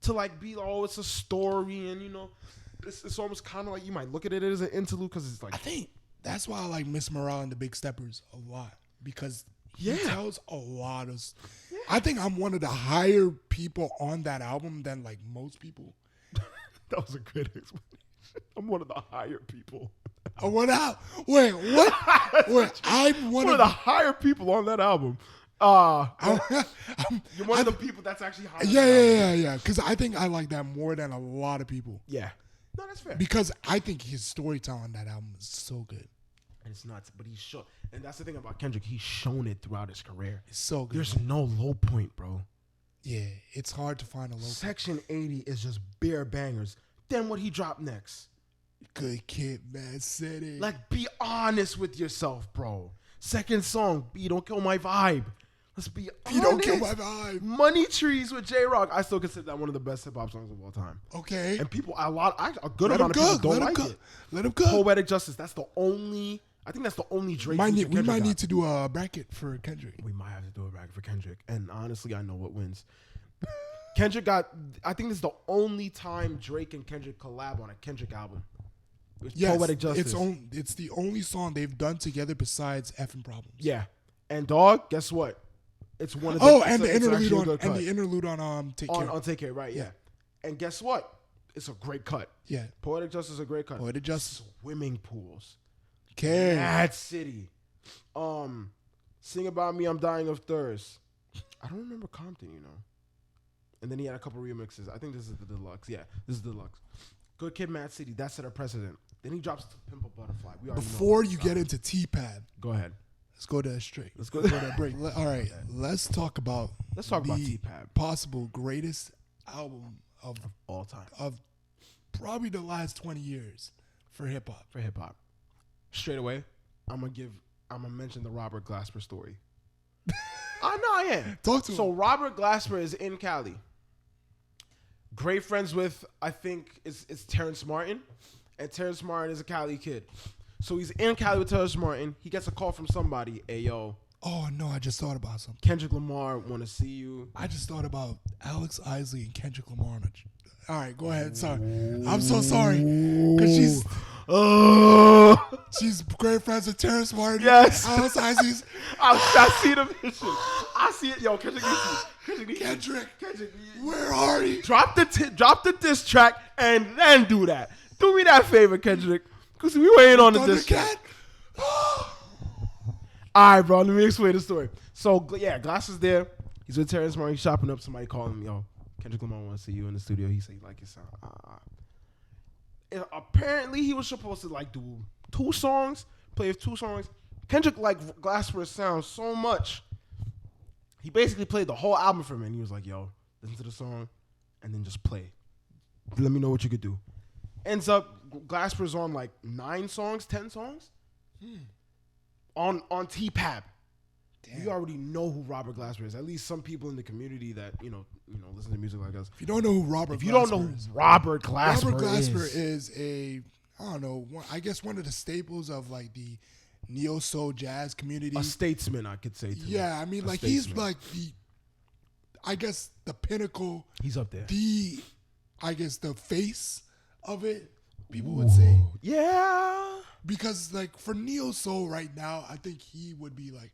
To like be, it's a story, and it's almost kind of like you might look at it as an interlude because it's like. I think that's why I like Miss Morale and the Big Steppers a lot, because he tells a lot of. Yeah. I think I'm one of the higher people on that album than like most people. That was a great explanation. I'm one of the higher people. What out? Wait, what? Wait, I'm one of the higher people on that album. You're one of the people that's actually higher. Yeah. Because I think I like that more than a lot of people. Yeah. No, that's fair. Because I think his storytelling on that album is so good. And it's nuts, but he's shown. And that's the thing about Kendrick. He's shown it throughout his career. It's so good. There's no low point, bro. Yeah, it's hard to find a low point. Section 80 is just bare bangers. Then what he dropped next? Good Kid, Mad City. Like, be honest with yourself, bro. Second song, B Don't Kill My Vibe. Let's be honest. B Don't Kill My Vibe. Money Trees with J-Rock. I still consider that one of the best hip-hop songs of all time. Okay. And a good amount of people don't like it. Let him go. Poetic Justice. I think that's the only Drake. We might need to do a bracket for Kendrick. We might have to do a bracket for Kendrick. And honestly, I know what wins. I think this is the only time Drake and Kendrick collab on a Kendrick album. Yes, Poetic Justice. It's the only song they've done together besides Effing Problems. Yeah. And dog, guess what? It's one of the the interlude on Take Care. On Take Care, right, yeah. And guess what? It's a great cut. Yeah. Poetic Justice is a great cut. Poetic Justice. Swimming pools. Okay. Mad City. Sing About Me, I'm Dying of Thirst. I don't remember Compton, And then he had a couple remixes. I think this is the deluxe. Yeah, this is the deluxe. Good Kid, Mad City. That set a precedent. Then he drops Pimp a Butterfly. Before you get into T-Pad, go ahead. Let's go to that straight. Let's go to that break. All right, let's talk about T-Pad. Possible greatest album of all time, of probably the last 20 years for hip hop. Straight away, I'm gonna mention the Robert Glasper story. I am. Talk to him. So Robert Glasper is in Cali. Great friends with, I think it's Terrence Martin, and Terrence Martin is a Cali kid. So he's in Cali with Terrence Martin. He gets a call from somebody. Hey, yo. Oh, no, I just thought about something. Kendrick Lamar want to see you. I just thought about Alex Isley and Kendrick Lamar. All right, go ahead. Sorry. I'm so sorry. Because she's great friends with Terrence Martin. Yes. Alex Isley's. I see the vision. I see it. Yo, Kendrick. Where are you? Drop the diss track and then do that. Do me that favor, Kendrick. Because we waiting on the diss track. All right, bro. Let me explain the story. So, yeah, Glass is there. He's with Terrence Martin. He's shopping up. Somebody calling him, yo, Kendrick Lamar wants to see you in the studio. He said, you like your sound. And apparently, he was supposed to, like, do 2 songs, play 2 songs. Kendrick liked Glasper's sound so much. He basically played the whole album for him. And he was like, yo, listen to the song and then just play. Let me know what you could do. Ends up, Glasper's on, like, 9 songs, 10 songs. On T-Pab. Damn. You already know who Robert Glasper is. At least some people in the community that listen to music like us. If you don't know who Robert Glasper is a, I don't know, I guess one of the staples of like the neo soul jazz community. A statesman, I could say too. Yeah, I mean, like he's like I guess the pinnacle. He's up there. The face of it. People would say, yeah, because like for neo soul right now, I think he would be like.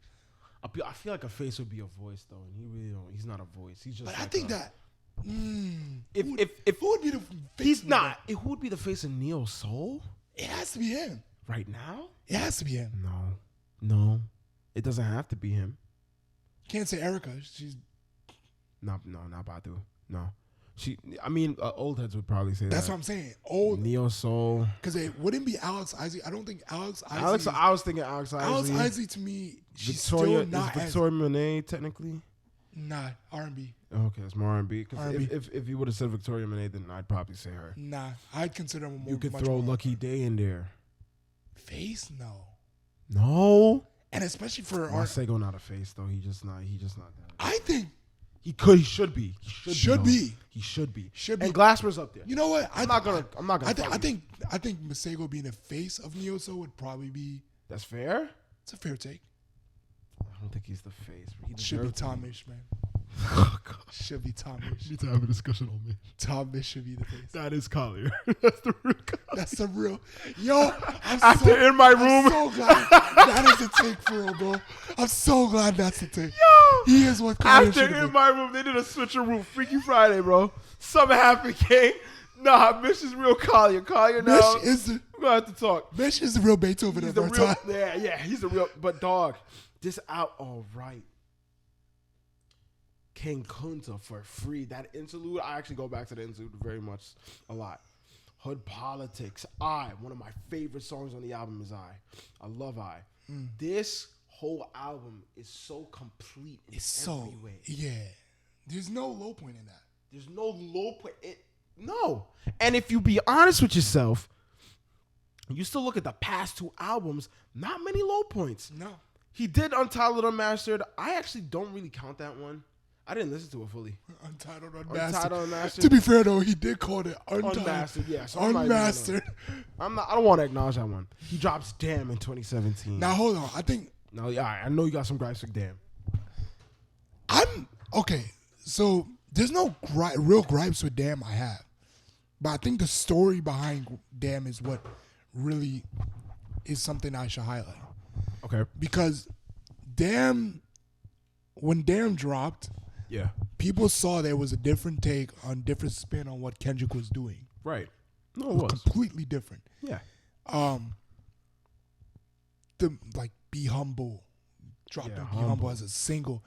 I feel like a face would be a voice though, and he really don't. He's not a voice. He's just. But like I think that If who would be the face? he's of not, who would be the face of Neo Soul It has to be him. right now? It has to be him. No, it doesn't have to be him. Can't say Erica. She's No, not Badu. No, old heads would probably say that's that. what I'm saying. Old Neo Soul. because it wouldn't be Alex Isley. I don't think Alex Isley. I was thinking Alex Isley. Alex Isley to me, she's Victoria still not is Victoria Monet technically. Nah, R&B. Okay, it's more R&B. Because R&B. if you would have said Victoria Monet, then I'd probably say her. Nah, I'd consider him more. You could much throw more Lucky Day in there. face. No. And especially for Masego not a face though. He just not that. I think He should be. He should be. And Glassman's up there. You know what? I'm not gonna. I think Masego being a face of Neo Soul would probably be. That's fair. It's a fair take. I don't think he's the face. He Should be deserves to Tomish, man. Oh God. Should be Tomish. Need to have a discussion on me. Tomish should be the face. That is Collier. That's the real Collier. That's the real. Yo, After In My Room. I'm so glad that is the take for real, bro. I'm so glad that's the take. Yo. He is what Collier should After have In been. My Room, they did a switcheroo. Freaky Friday, bro. Something happened, King. Nah, Mish is real Collier. Collier now. Mish is the We're going to have to talk. Mish is the real Beethoven He's of the our real. time. Yeah, he's the real. But dog, this out all right. King Kunta for free. That interlude, I actually go back to the interlude very much a lot. Hood Politics. One of my favorite songs on the album is I love I. This whole album is so complete in every way. Yeah. There's no low point in that. There's no low point. No. And if you be honest with yourself, you still look at the past two albums, not many low points. No. He did Untitled Unmastered. I actually don't really count that one. I didn't listen to it fully. Untitled Unmastered. Untitled Unmastered. To be fair though, he did call it Unmastered, yeah. So Unmastered. I don't want to acknowledge that one. He drops Damn in 2017. Now hold on. I think No, yeah, I know you got some gripes with Damn. I'm okay. So there's no real gripes with Damn I have, but I think the story behind Damn is what really is something I should highlight. Okay. Because when Damn dropped, Yeah. people saw there was a different take on different spin on what Kendrick was doing. Right. No, It it was was. completely different. Yeah. Be Humble, dropping Yeah, Be Humble as a single.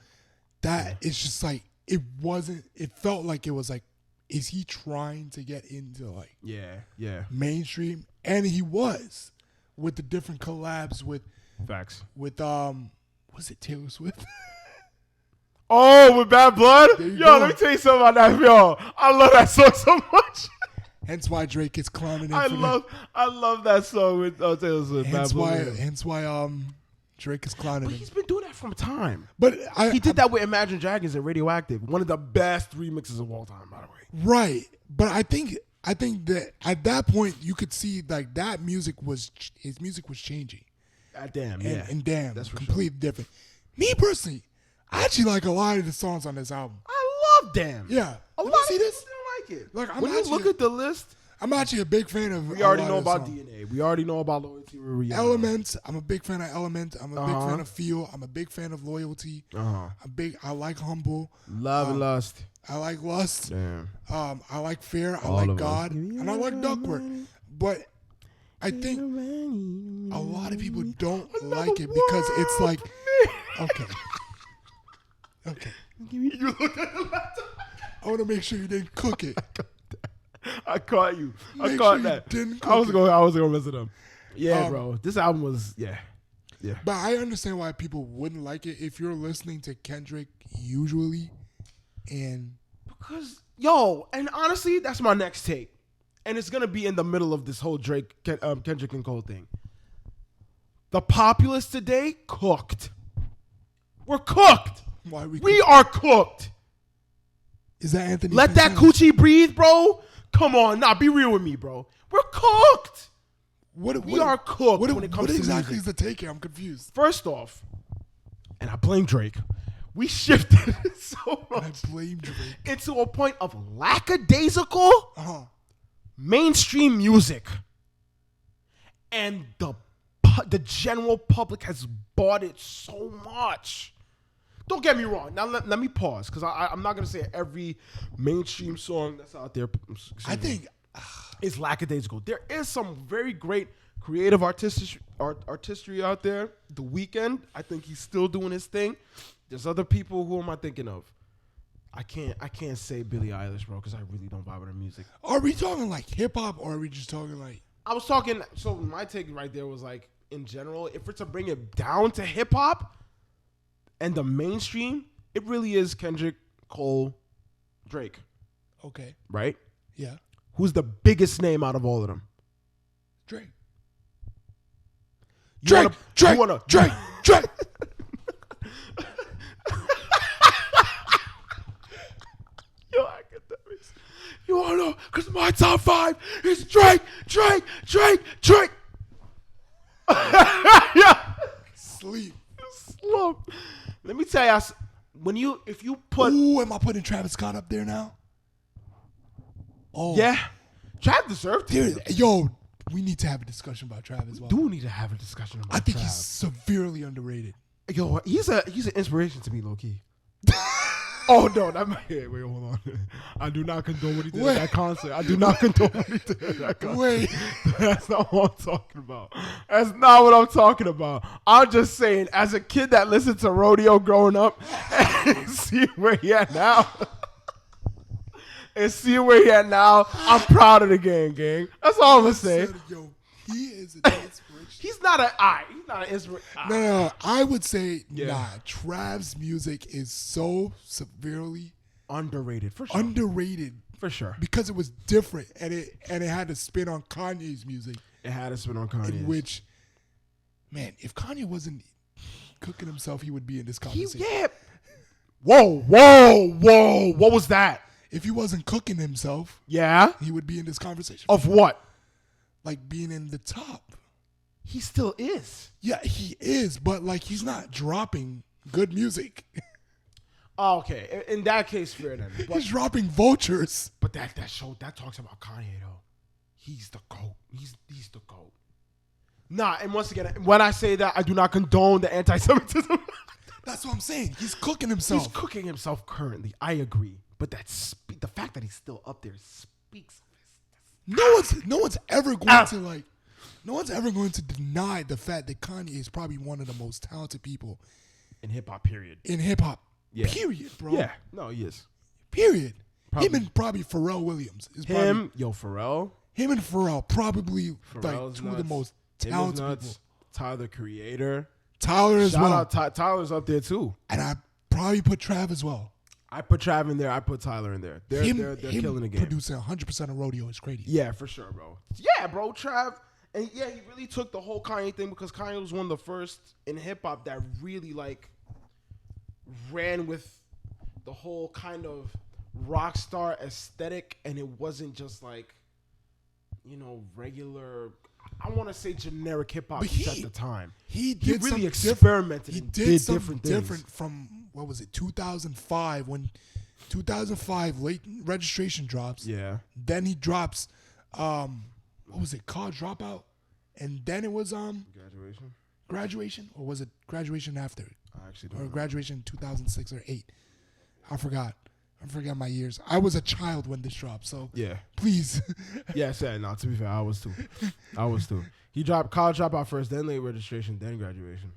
That it's just like it wasn't. It felt like it was like, is he trying to get into like Yeah. mainstream? And he was with the different collabs with Facts. was it Taylor Swift? Oh, with Bad Blood? There you Yo, go. let me tell you something about that, yo. I love that song so much. Hence why Drake is clowning. I love that song with Taylor Swift. Hence Bad why Blood. Drake is clowning But him. he's been doing that from time. But He did that with Imagine Dragons and Radioactive. One of the best remixes of all time, by the way. right. But I think that at that point you could see like that his music was changing. Damn, And, yeah. and Damn, That's for completely different. Me personally, I actually like a lot of the songs on this album. I love Damn. Yeah. A Let lot me of see people this. don't like it. Like, I'm when you actually- look at the list, I'm actually a big fan of. we already a lot know of the about songs. DNA. We already know about Loyalty with Rihanna. Element. I'm a big fan of Element. I'm a big Uh-huh. fan of Feel. I'm a big fan of Loyalty. Uh-huh. I like Humble. Love and Lust. I like Lust. Damn. I like Fear. I All like of us. God. And I like Duckworth. But I think a lot of people don't like it because it's like, okay. You look at the laptop. I want to make sure you didn't cook it. I caught you. I Make caught sure you that. didn't I was cook gonna mess it up. Yeah, bro. This album was yeah. But I understand why people wouldn't like it if you're listening to Kendrick usually, and Because and honestly, that's my next take, and it's gonna be in the middle of this whole Kendrick and Cole thing. The populace today cooked. We're cooked. why We are cooked. is that Anthony? Let that Fantano? coochie breathe, bro. Come on, be real with me, bro. We're cooked. We are cooked when it comes what to exactly music. is the take here? I'm confused. First off, and I blame Drake, we shifted so And I much blame Drake. into a point of lackadaisical mainstream music, and the general public has bought it so much Don't get me wrong. Now let me pause because I'm not gonna say every mainstream song that's out there. I think is lackadaisical. There is some very great creative artistry out there. The Weeknd, I think he's still doing his thing. There's other people. Who am I thinking of? I can't say Billie Eilish, bro, because I really don't vibe with her music. Are we talking like hip hop, or are we just talking like? I was talking. So my take right there was like, in general, if we're to bring it down to hip hop and the mainstream, it really is Kendrick, Cole, Drake. Okay. Right? Yeah. Who's the biggest name out of all of them? Drake. Drake. Drake. Yo, academics. You wanna know? Because my top 5 is Drake. Yeah. Sleep. Slump. Let me tell you, if you put. Ooh, am I putting Travis Scott up there now? Oh. Yeah. Trav deserved it. Yo, we need to have a discussion about Travis as well. Do need to have a discussion about I think Trav. he's severely underrated. Yo, he's an inspiration to me, low key. Oh no, that might. Wait, hold on. I do not condone what he did at that concert. I do not condone what he did at that concert. Wait, that's not what I'm talking about. That's not what I'm talking about. I'm just saying, as a kid that listened to Rodeo growing up, and see where he at now. And see where he at now, I'm proud of the gang. That's all I'm gonna say. Yo, he is an inspiration. He's not an inspiration. No. I would say, Trav's music is so severely underrated for sure. Underrated for sure because it was different and it had to spin on Kanye's music. It had to spin on Kanye's. In which, man, if Kanye wasn't cooking himself, he would be in this conversation. Whoa! What was that? If he wasn't cooking himself, he would be in this conversation. Of what? Like being in the top. He still is. Yeah, he is, but like he's not dropping good music. Oh, okay. In that case, fair then. He's dropping vultures. But that talks about Kanye though. He's the GOAT. He's the GOAT. Nah, and once again, when I say that, I do not condone the anti-Semitism. That's what I'm saying. He's cooking himself. He's cooking himself currently. I agree. But the fact that he's still up there speaks. No one's ever going to like. No one's ever going to deny the fact that Kanye is probably one of the most talented people in hip hop. Period. In hip hop. Yeah. Period, bro. Yeah. No, he is. Period. Him and probably Pharrell Williams is Pharrell. Him and Pharrell probably like two of the most talented people. Tyler, the Creator. Tyler as well. Shout out Tyler's up there too. And I probably put Trav as well. I put Trav in there. I put Tyler in there. They're killing the game. Producing 100% of Rodeo is crazy. Yeah, for sure, bro. Yeah, bro, Trav. And yeah, he really took the whole Kanye thing because Kanye was one of the first in hip hop that really like ran with the whole kind of rock star aesthetic, and it wasn't just like, regular. I want to say generic hip hop at the time. He really experimented. He did something different from what was it, 2005 when 2005 late registration drops. Yeah. Then he drops, what was it, College Dropout, and then it was Graduation, or was it Graduation after? I actually don't know. Graduation 2006 or 8. I forgot my years. I was a child when this dropped, so yeah. Please. Yeah, sad. No, to be fair, I was too. He dropped College Dropout first, then late registration, then Graduation.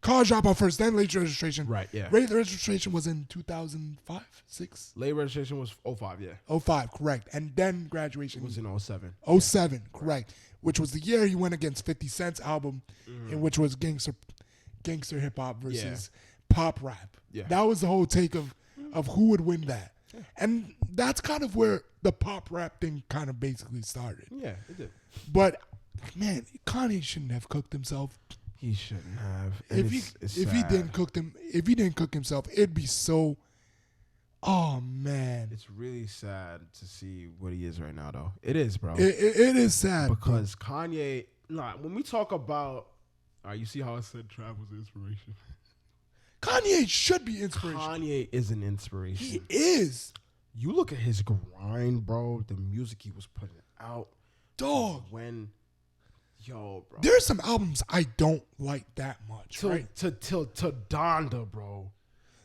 College Dropout first, then late registration. Right, yeah. Late registration was in 2005, 6? Late registration was 05, yeah. 05, correct. And then Graduation was in 07. 07, correct. Right. Which was the year he went against 50 Cent's album, in which was gangster hip hop versus pop rap. Yeah. That was the whole take of who would win that. Yeah. And that's kind of where the pop rap thing kind of basically started. Yeah, it did. But man, Kanye shouldn't have cooked himself. He shouldn't have. If he didn't cook himself, it'd be so. Oh man, it's really sad to see what he is right now, though. It is, bro. It is sad because Kanye. When we talk about, you see how I said Trav was inspiration. Kanye should be inspiration. Kanye is an inspiration. He is. You look at his grind, bro. The music he was putting out, dog. Bro. There's some albums I don't like that much. Right? To Donda, bro.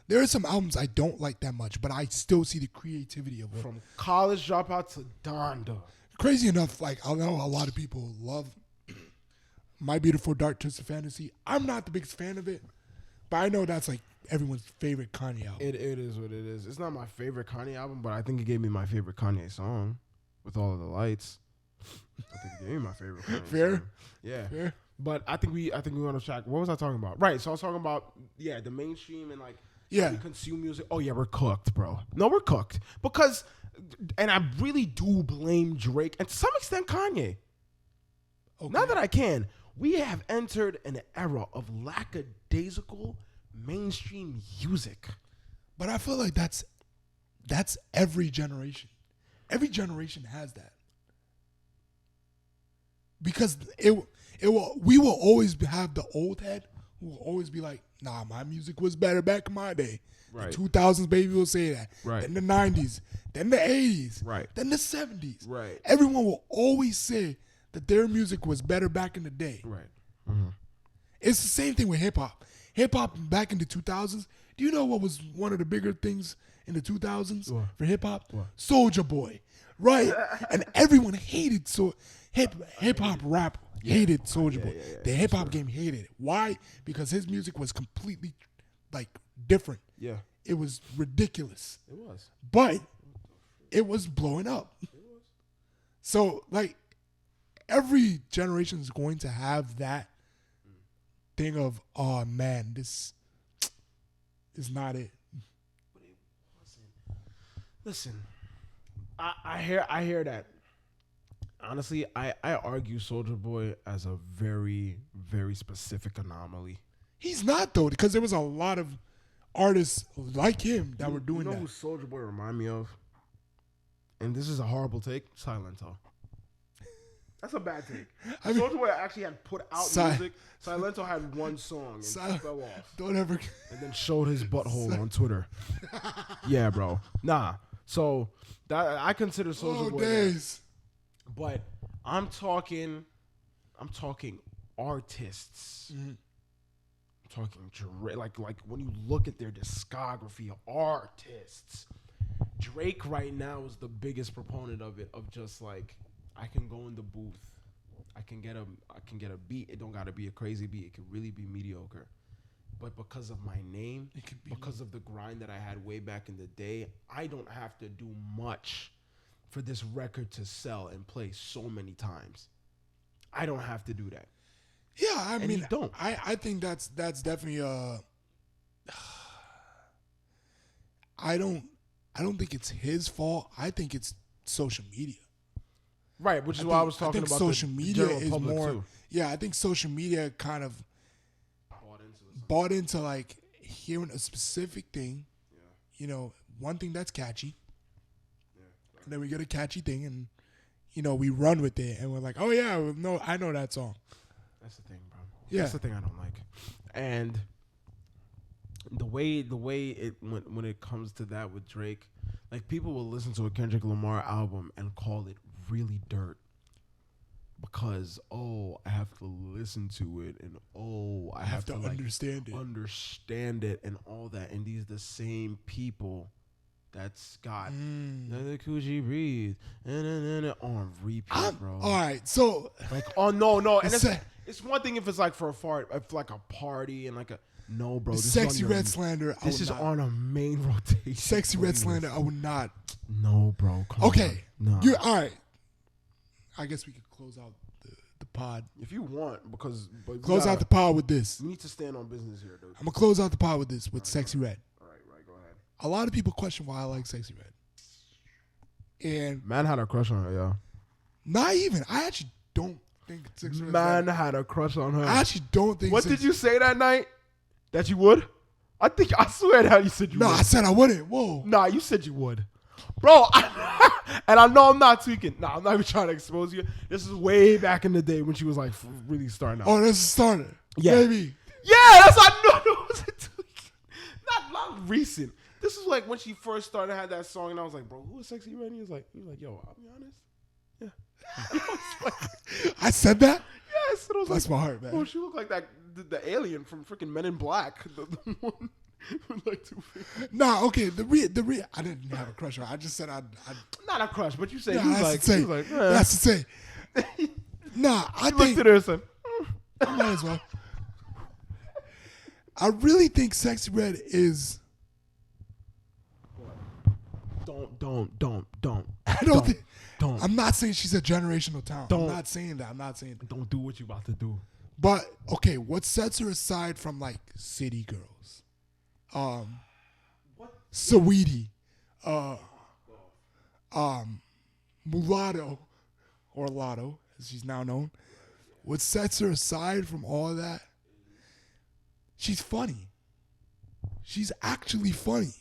There are some albums I don't like that much, but I still see the creativity of it. From College Dropout to Donda. Crazy enough, like I know a lot of people love My Beautiful Dark Twisted Fantasy. I'm not the biggest fan of it, but I know that's like everyone's favorite Kanye album. It is what it is. It's not my favorite Kanye album, but I think it gave me my favorite Kanye song, With All of the Lights. I think it gave me my favorite Kanye Fair? song. Yeah. Fair? But I think we went off track. What was I talking about? Right. So I was talking about the mainstream and like Yeah. we consume music. Oh yeah, we're cooked, bro. No, we're cooked because, and I really do blame Drake and to some extent Kanye. Okay. Now that I can, we have entered an era of lackadaisical mainstream music. But I feel like that's every generation. Every generation has that. Because we will always have the old head who will always be like, nah, my music was better back in my day. Right. The 2000s baby will say that. Right. Then the 90s, then the 80s, Right. then the 70s. Right. Everyone will always say that their music was better back in the day. Right. Mm-hmm. It's the same thing with hip hop. Hip hop back in the 2000s. Do you know what was one of the bigger things in the 2000s What? for hip hop? What? Soulja Boy, right? And everyone hated hip hop rap hated Soulja Boy. The hip hop game hated it. Why? Because his music was completely like different. Yeah. It was ridiculous, It was. but it was blowing up. So like every generation is going to have that thing of, oh man, this is not it. But it wasn't. Listen, I hear that. Honestly, I argue Soulja Boy as a very, very specific anomaly. He's not though, because there was a lot of artists like him that were doing you know that. who Soulja Boy remind me of? And this is a horrible take, Silento. That's a bad take. I mean, Soulja Boy actually had put out music. Silento had one song and fell off. Don't ever. And then showed his butthole on Twitter. Yeah, bro. Nah. So that I consider Soulja Boy. Days. But I'm talking artists. Mm-hmm. I'm talking Drake. Like when you look at their discography, artists. Drake right now is the biggest proponent of it. Of just like, I can go in the booth, I can get a beat. It don't gotta be a crazy beat. It can really be mediocre. But because of my name, because of the grind that I had way back in the day, I don't have to do much for this record to sell and play so many times. I don't have to do that. Yeah, I And mean, he don't. I think that's definitely I don't think it's his fault. I think it's social media. Right, which is why I was talking about social the media general is public more. too. Yeah, I think social media kind of bought into like hearing a specific thing. Yeah. You know, one thing that's catchy. Yeah. Right. And then we get a catchy thing, and you know we run with it, and we're like, oh yeah, no, I know that song. That's the thing, bro. Yeah. That's the thing I don't like. And the way it when it comes to that with Drake, like people will listen to a Kendrick Lamar album and call it really dirt because I have to listen to it and I have to like understand it and all that. And these the same people that's got the Coochie Breathe on repeat, bro. All right, so like no, and it's one thing if it's like for a party and like a no, bro. This Sexy is Red Slander. This is on a main rotation. Sexy Red Slander. I would not. No, bro. Come okay. on. No. You're all right. I guess we could close out the pod. If you want, because close out the pod with this. We need to stand on business here, dude. I'm gonna close out the pod with this with Sexy Red. All right, go ahead. A lot of people question why I like Sexy Red, and man had a crush on her, yo. Not even. I actually don't think Sexy Red. Man had a crush on her. I actually don't think. What did you say that night? That you would? I swear that you said you would. No, I said I wouldn't. Whoa. Nah, you said you would. Bro, and I know I'm not tweaking. Nah, I'm not even trying to expose you. This is way back in the day when she was like really starting out. Oh, this is starting. Yeah. Maybe. Yeah, that's I know it wasn't tweaking. Not recent. This is like when she first started, had that song, and I was like, bro, who is Sexy Red? He was like, yo, I'll be honest. Yeah. I said that? Yes. It was bless my heart, man. Oh, she looked like the alien from freaking Men in Black. The one. like 250. Nah, okay. I didn't have a crush on her. I just said I'd Not a crush, but you said yeah, he was that's like, to say. That's to say. Nah, I looked think at her and said, I might as well. I really think Sexy Red is. Don't. I don't think. I'm not saying she's a generational talent. I'm not saying that. Don't do what you about to do. But okay, what sets her aside from like City Girls, Saweetie, Mulatto, or Lotto, as she's now known. What sets her aside from all of that? She's funny. She's actually funny.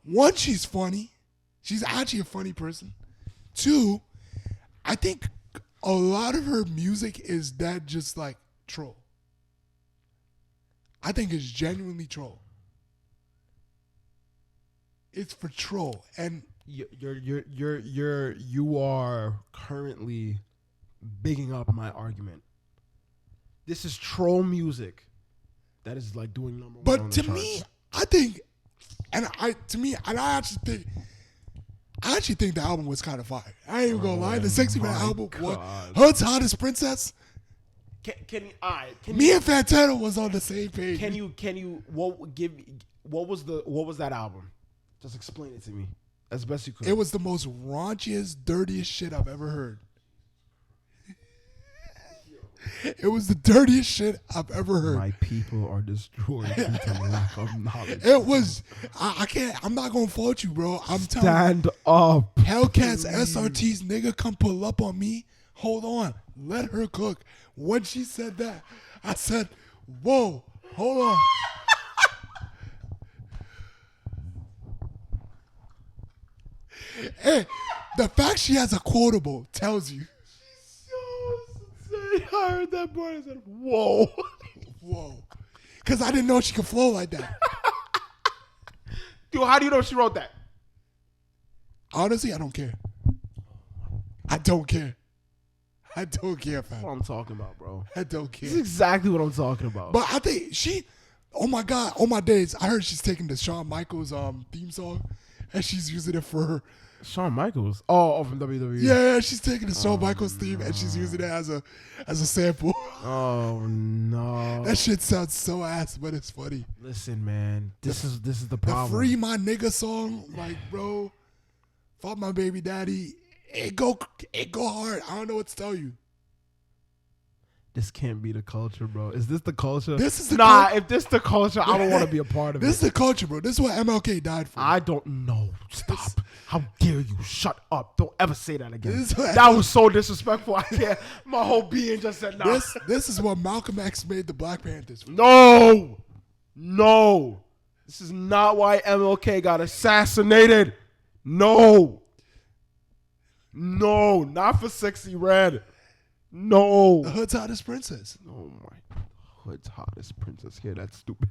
One, she's funny. She's actually a funny person. Two, I think a lot of her music is that just like troll. I think it's genuinely troll. It's for troll, and You are currently bigging up my argument. This is troll music that is like doing number one. but on the to charts. me, I think, and I actually think the album was kind of fire. I ain't even gonna lie. The Sexy Red album, Hood's Hottest Princess. Can Me and Fantano was on the same page. Can you what was that album? Just explain it to me as best you could. It was the most raunchiest, dirtiest shit I've ever heard. It was the dirtiest shit I've ever heard. My people are destroyed due to lack of knowledge. It was. I can't. I'm not gonna fault you, bro. I'm telling Stand up. Hellcats, SRTs, nigga, come pull up on me. Hold on. Let her cook. When she said that, I said, whoa, hold on. Hey, the fact she has a quotable tells you. I heard that part. I said, whoa. Whoa. Because I didn't know she could flow like that. Dude, how do you know she wrote that? Honestly, I don't care. I don't care. I don't care, That's fam. what I'm talking about, bro. I don't care. This is exactly what I'm talking about. But I think oh my God, on my days, I heard she's taking the Shawn Michaels theme song and she's using it for her. Shawn Michaels? Oh, from WWE. Yeah, she's taking the Shawn Michaels theme and she's using it as a sample. Oh no. That shit sounds so ass, but it's funny. Listen, man. This is the The problem. Free My Nigga song, like, bro, fuck my baby daddy. It go hard. I don't know what to tell you. This can't be the culture, bro. Is this the culture? This is the if this the culture, I don't want to be a part of This it. is the culture, bro. This is what MLK died for. I don't know. Stop. How dare you? Shut up. Don't ever say that again. This is what- That was so disrespectful. I can't. My whole being just said no. This is what Malcolm X made the Black Panthers for. No. This is not why MLK got assassinated. No, not for Sexy Red. No. The Hood's Hottest Princess. Oh my. Hood's Hottest Princess. Hear that stupid.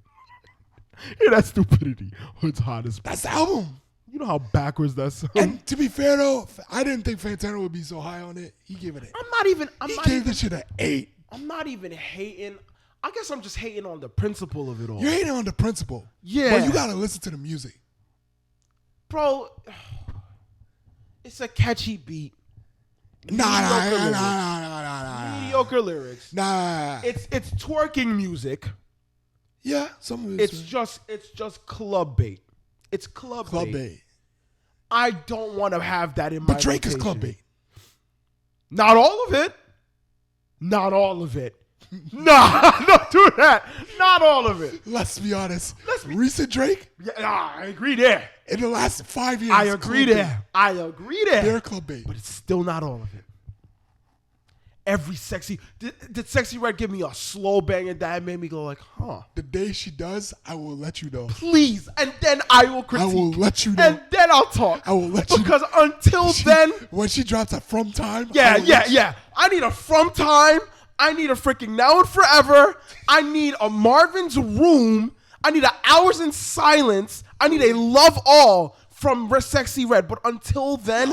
Hear that stupidity. Hood's Hottest That's Princess. the album. You know how backwards that sounds? And to be fair though, I didn't think Fantano would be so high on it. He gave it an 8. He gave this shit an 8. I'm not even hating. I guess I'm just hating on the principle of it all. You're hating on the principle. Yeah. But you gotta listen to the music. Bro, it's a catchy beat. Nah. Mediocre lyrics. Nah. It's twerking music. Yeah, some of It's just club bait. It's club bait. I don't want to have that in my But Drake is rotation. club bait. Not all of it. Nah, don't do that. Not all of it. Let's be honest. Recent Drake, Yeah, I agree there. in the last 5 years, I agree club there. I agree there. They're club bait. But it's still not all of it. Every sexy did Sexy Red give me a slow bang that made me go like, huh? The day she does, I will let you know. Please, and then I will critique. I will let you know. And then I'll talk. I will let you know. Because until then, when she drops that From Time, yeah. I need a From Time. I need a freaking Now and Forever. I need a Marvin's Room. I need an Hours in Silence. I need a Love All from Sexy Red. But until then,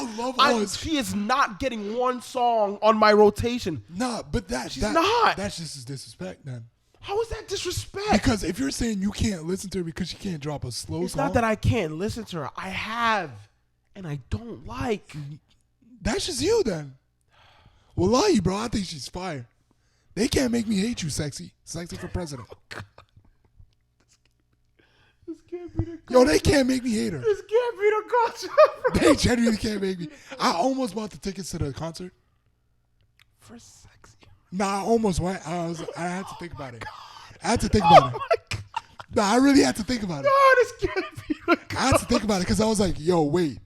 she is not getting one song on my rotation. Nah, but She's not. That's just disrespect, man. How is that disrespect? Because if you're saying you can't listen to her because she can't drop a slow It's song, not that I can't listen to her. I have, and I don't like. that's just you then. Wallahi, bro, I think she's fire. They can't make me hate you, sexy. Sexy for president. This can't be the culture. Yo, they can't make me hate her. This can't be the culture, bro. They genuinely can't make me. I almost bought the tickets to the concert. For sexy. Nah, I almost went. I had to think about it. I had to think about it. Nah, I really had to think about it. No, this can't be the culture. I had to think about it because I was like, yo, wait.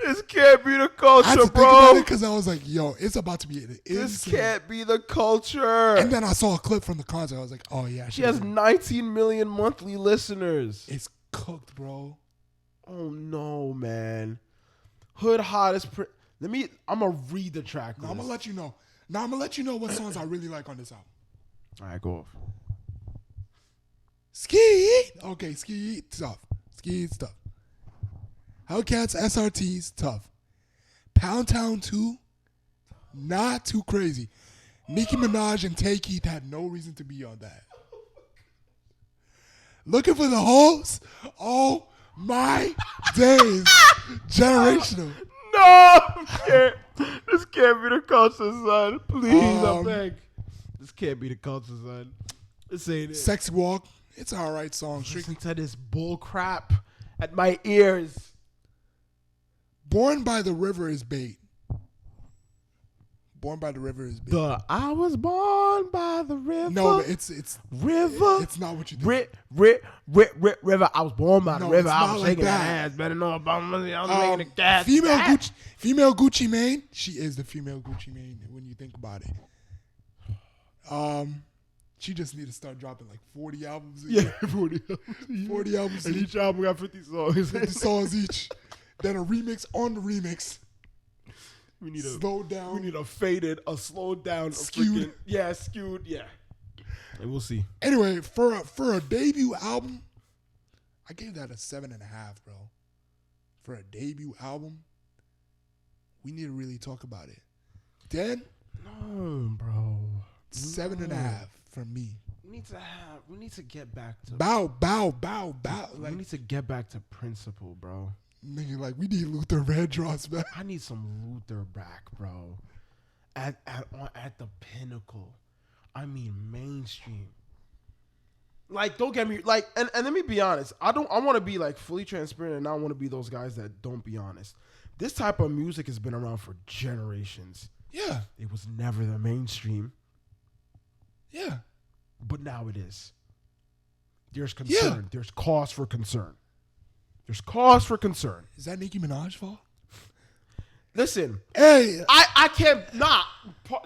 This can't be the I had culture, to think bro. about it because I was like, yo, it's about to be This insane. can't be the culture. And then I saw a clip from the concert. I was like, oh, yeah. She has 19 million monthly listeners. It's cooked, bro. Oh no, man. Hood hottest. I'm gonna read the track. Now, I'm going to let you know. Now, I'm going to let you know what songs I really like on this album. All right, go off. Ski. Okay, Ski, tough. Ski, tough. Hellcats, SRTs, tough. Pound Town 2, not too crazy. Nicki Minaj and Tay Keith had no reason to be on that. Looking for the hoes? Oh my days. Generational. No, this can't be the culture, son. Please, I beg. This can't be the culture, son. This ain't it. Sexy Walk, it's an alright song. Listen to this bull crap at my ears. Born by the River is bait. Born by the River is bait. I was born by the river. No, but it's river. It's not what you River. think. I was born by the No, river. it's I not was like shaking that. that ass. Better know about money. I was making the gas. Female Gucci Mane. She is the female Gucci Mane when you think about it. She just need to start dropping like 40 albums a year. 40 40 albums a And year. each album got 50 songs. 50 songs each. Then a remix on the remix. We need Slow down. We need a faded, a slowed down, Skewed. skewed, yeah. And we'll see. Anyway, for a debut album, I gave that a 7.5, bro. For a debut album, we need to really talk about it. Then, No, bro. 7.5 from me. We need to get back to Bow. we Like, need to get back to principle, bro. nigga, like, we need Luther Vandross back. I need some Luther back, bro. At the pinnacle. I mean mainstream. Like, don't get me like, and let me be honest. I want to be like fully transparent, and I want to be those guys that don't be honest. This type of music has been around for generations. Yeah. It was never the mainstream, Yeah. but now it is. There's concern. Yeah. There's cause for concern. There's cause for concern. Is that Nicki Minaj's fault? Listen, Hey. I can't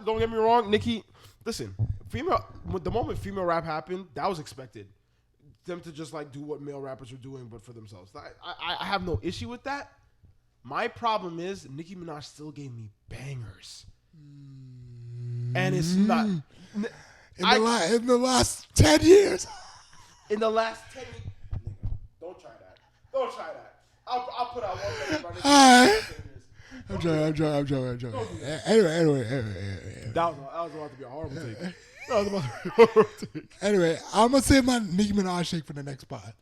don't get me wrong, Nicki. Listen, the moment female rap happened, that was expected. Them to just like do what male rappers are doing, but for themselves. I have no issue with that. My problem is Nicki Minaj still gave me bangers, and it's not In the last 10 years. in the last 10 years. Don't try that. Don't try that. I'll put out one thing about Nicki All right. Minaj. I'm joking. Anyway. That was about to be a horrible take. That was about to be a horrible take. Anyway, I'm going to save my Nicki Minaj shake for the next pod.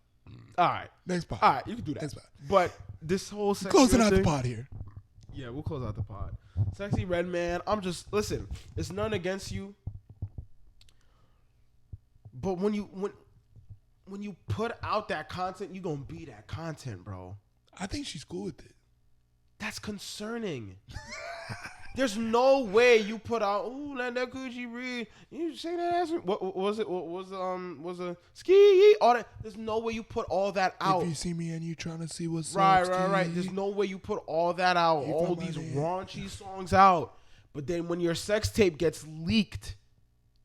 All right. Next pod. All right, you can do that. Next pod. But this whole sexy Closing red out the thing- pod here. Yeah, we'll close out the pod. Sexy Red Man, listen, it's none against you. But when you put out that content, you gonna be that content, bro. I think she's cool with it. That's concerning. There's no way you put out, ooh, let that Gucci breathe. You say that ass. What was it? What was a ski? All that. There's no way you put all that out. If you see me and you trying to see what's Right. up, There's no way you put all that out, You all felt my these name. raunchy songs out. But then when your sex tape gets leaked,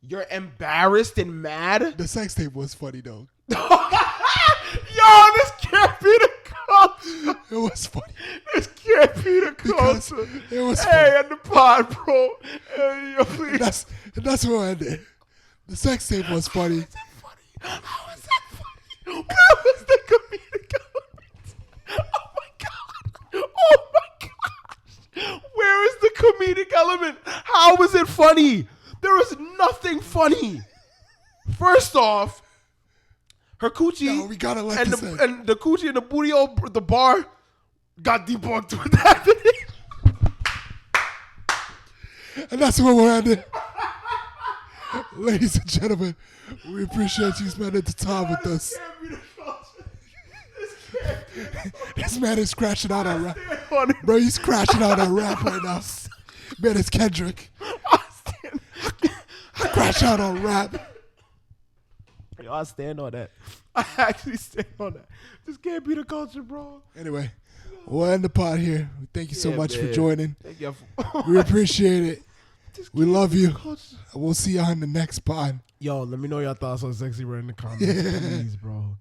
you're embarrassed and mad. The sex tape was funny though. Yo, this can't be the culture. It was funny. This can't be the Because culture. it was Hey, funny. at the pod, bro. Hey, yo, please. That's what I did. The sex tape was funny. How is that funny? Where was the comedic element? Oh my god. Oh my gosh. Where is the comedic element? How is it funny? There is nothing funny. First off, her coochie No, we gotta let this in. and the coochie and the booty hole, the bar got debunked with happening. And that's where we're ending. Ladies and gentlemen, we appreciate you spending the time with us. This man is crashing out on rap. Bro, he's crashing out on rap right now. Man, it's Kendrick. I crash out on rap. Yo, I stand on that. I actually stand on that. This can't be the culture, bro. Anyway, we'll end the pod here. Thank you so much for joining. Thank you. We appreciate it. We love you. We'll see you on the next pod. Yo, let me know your thoughts on Sexy Red in the comments, please, bro.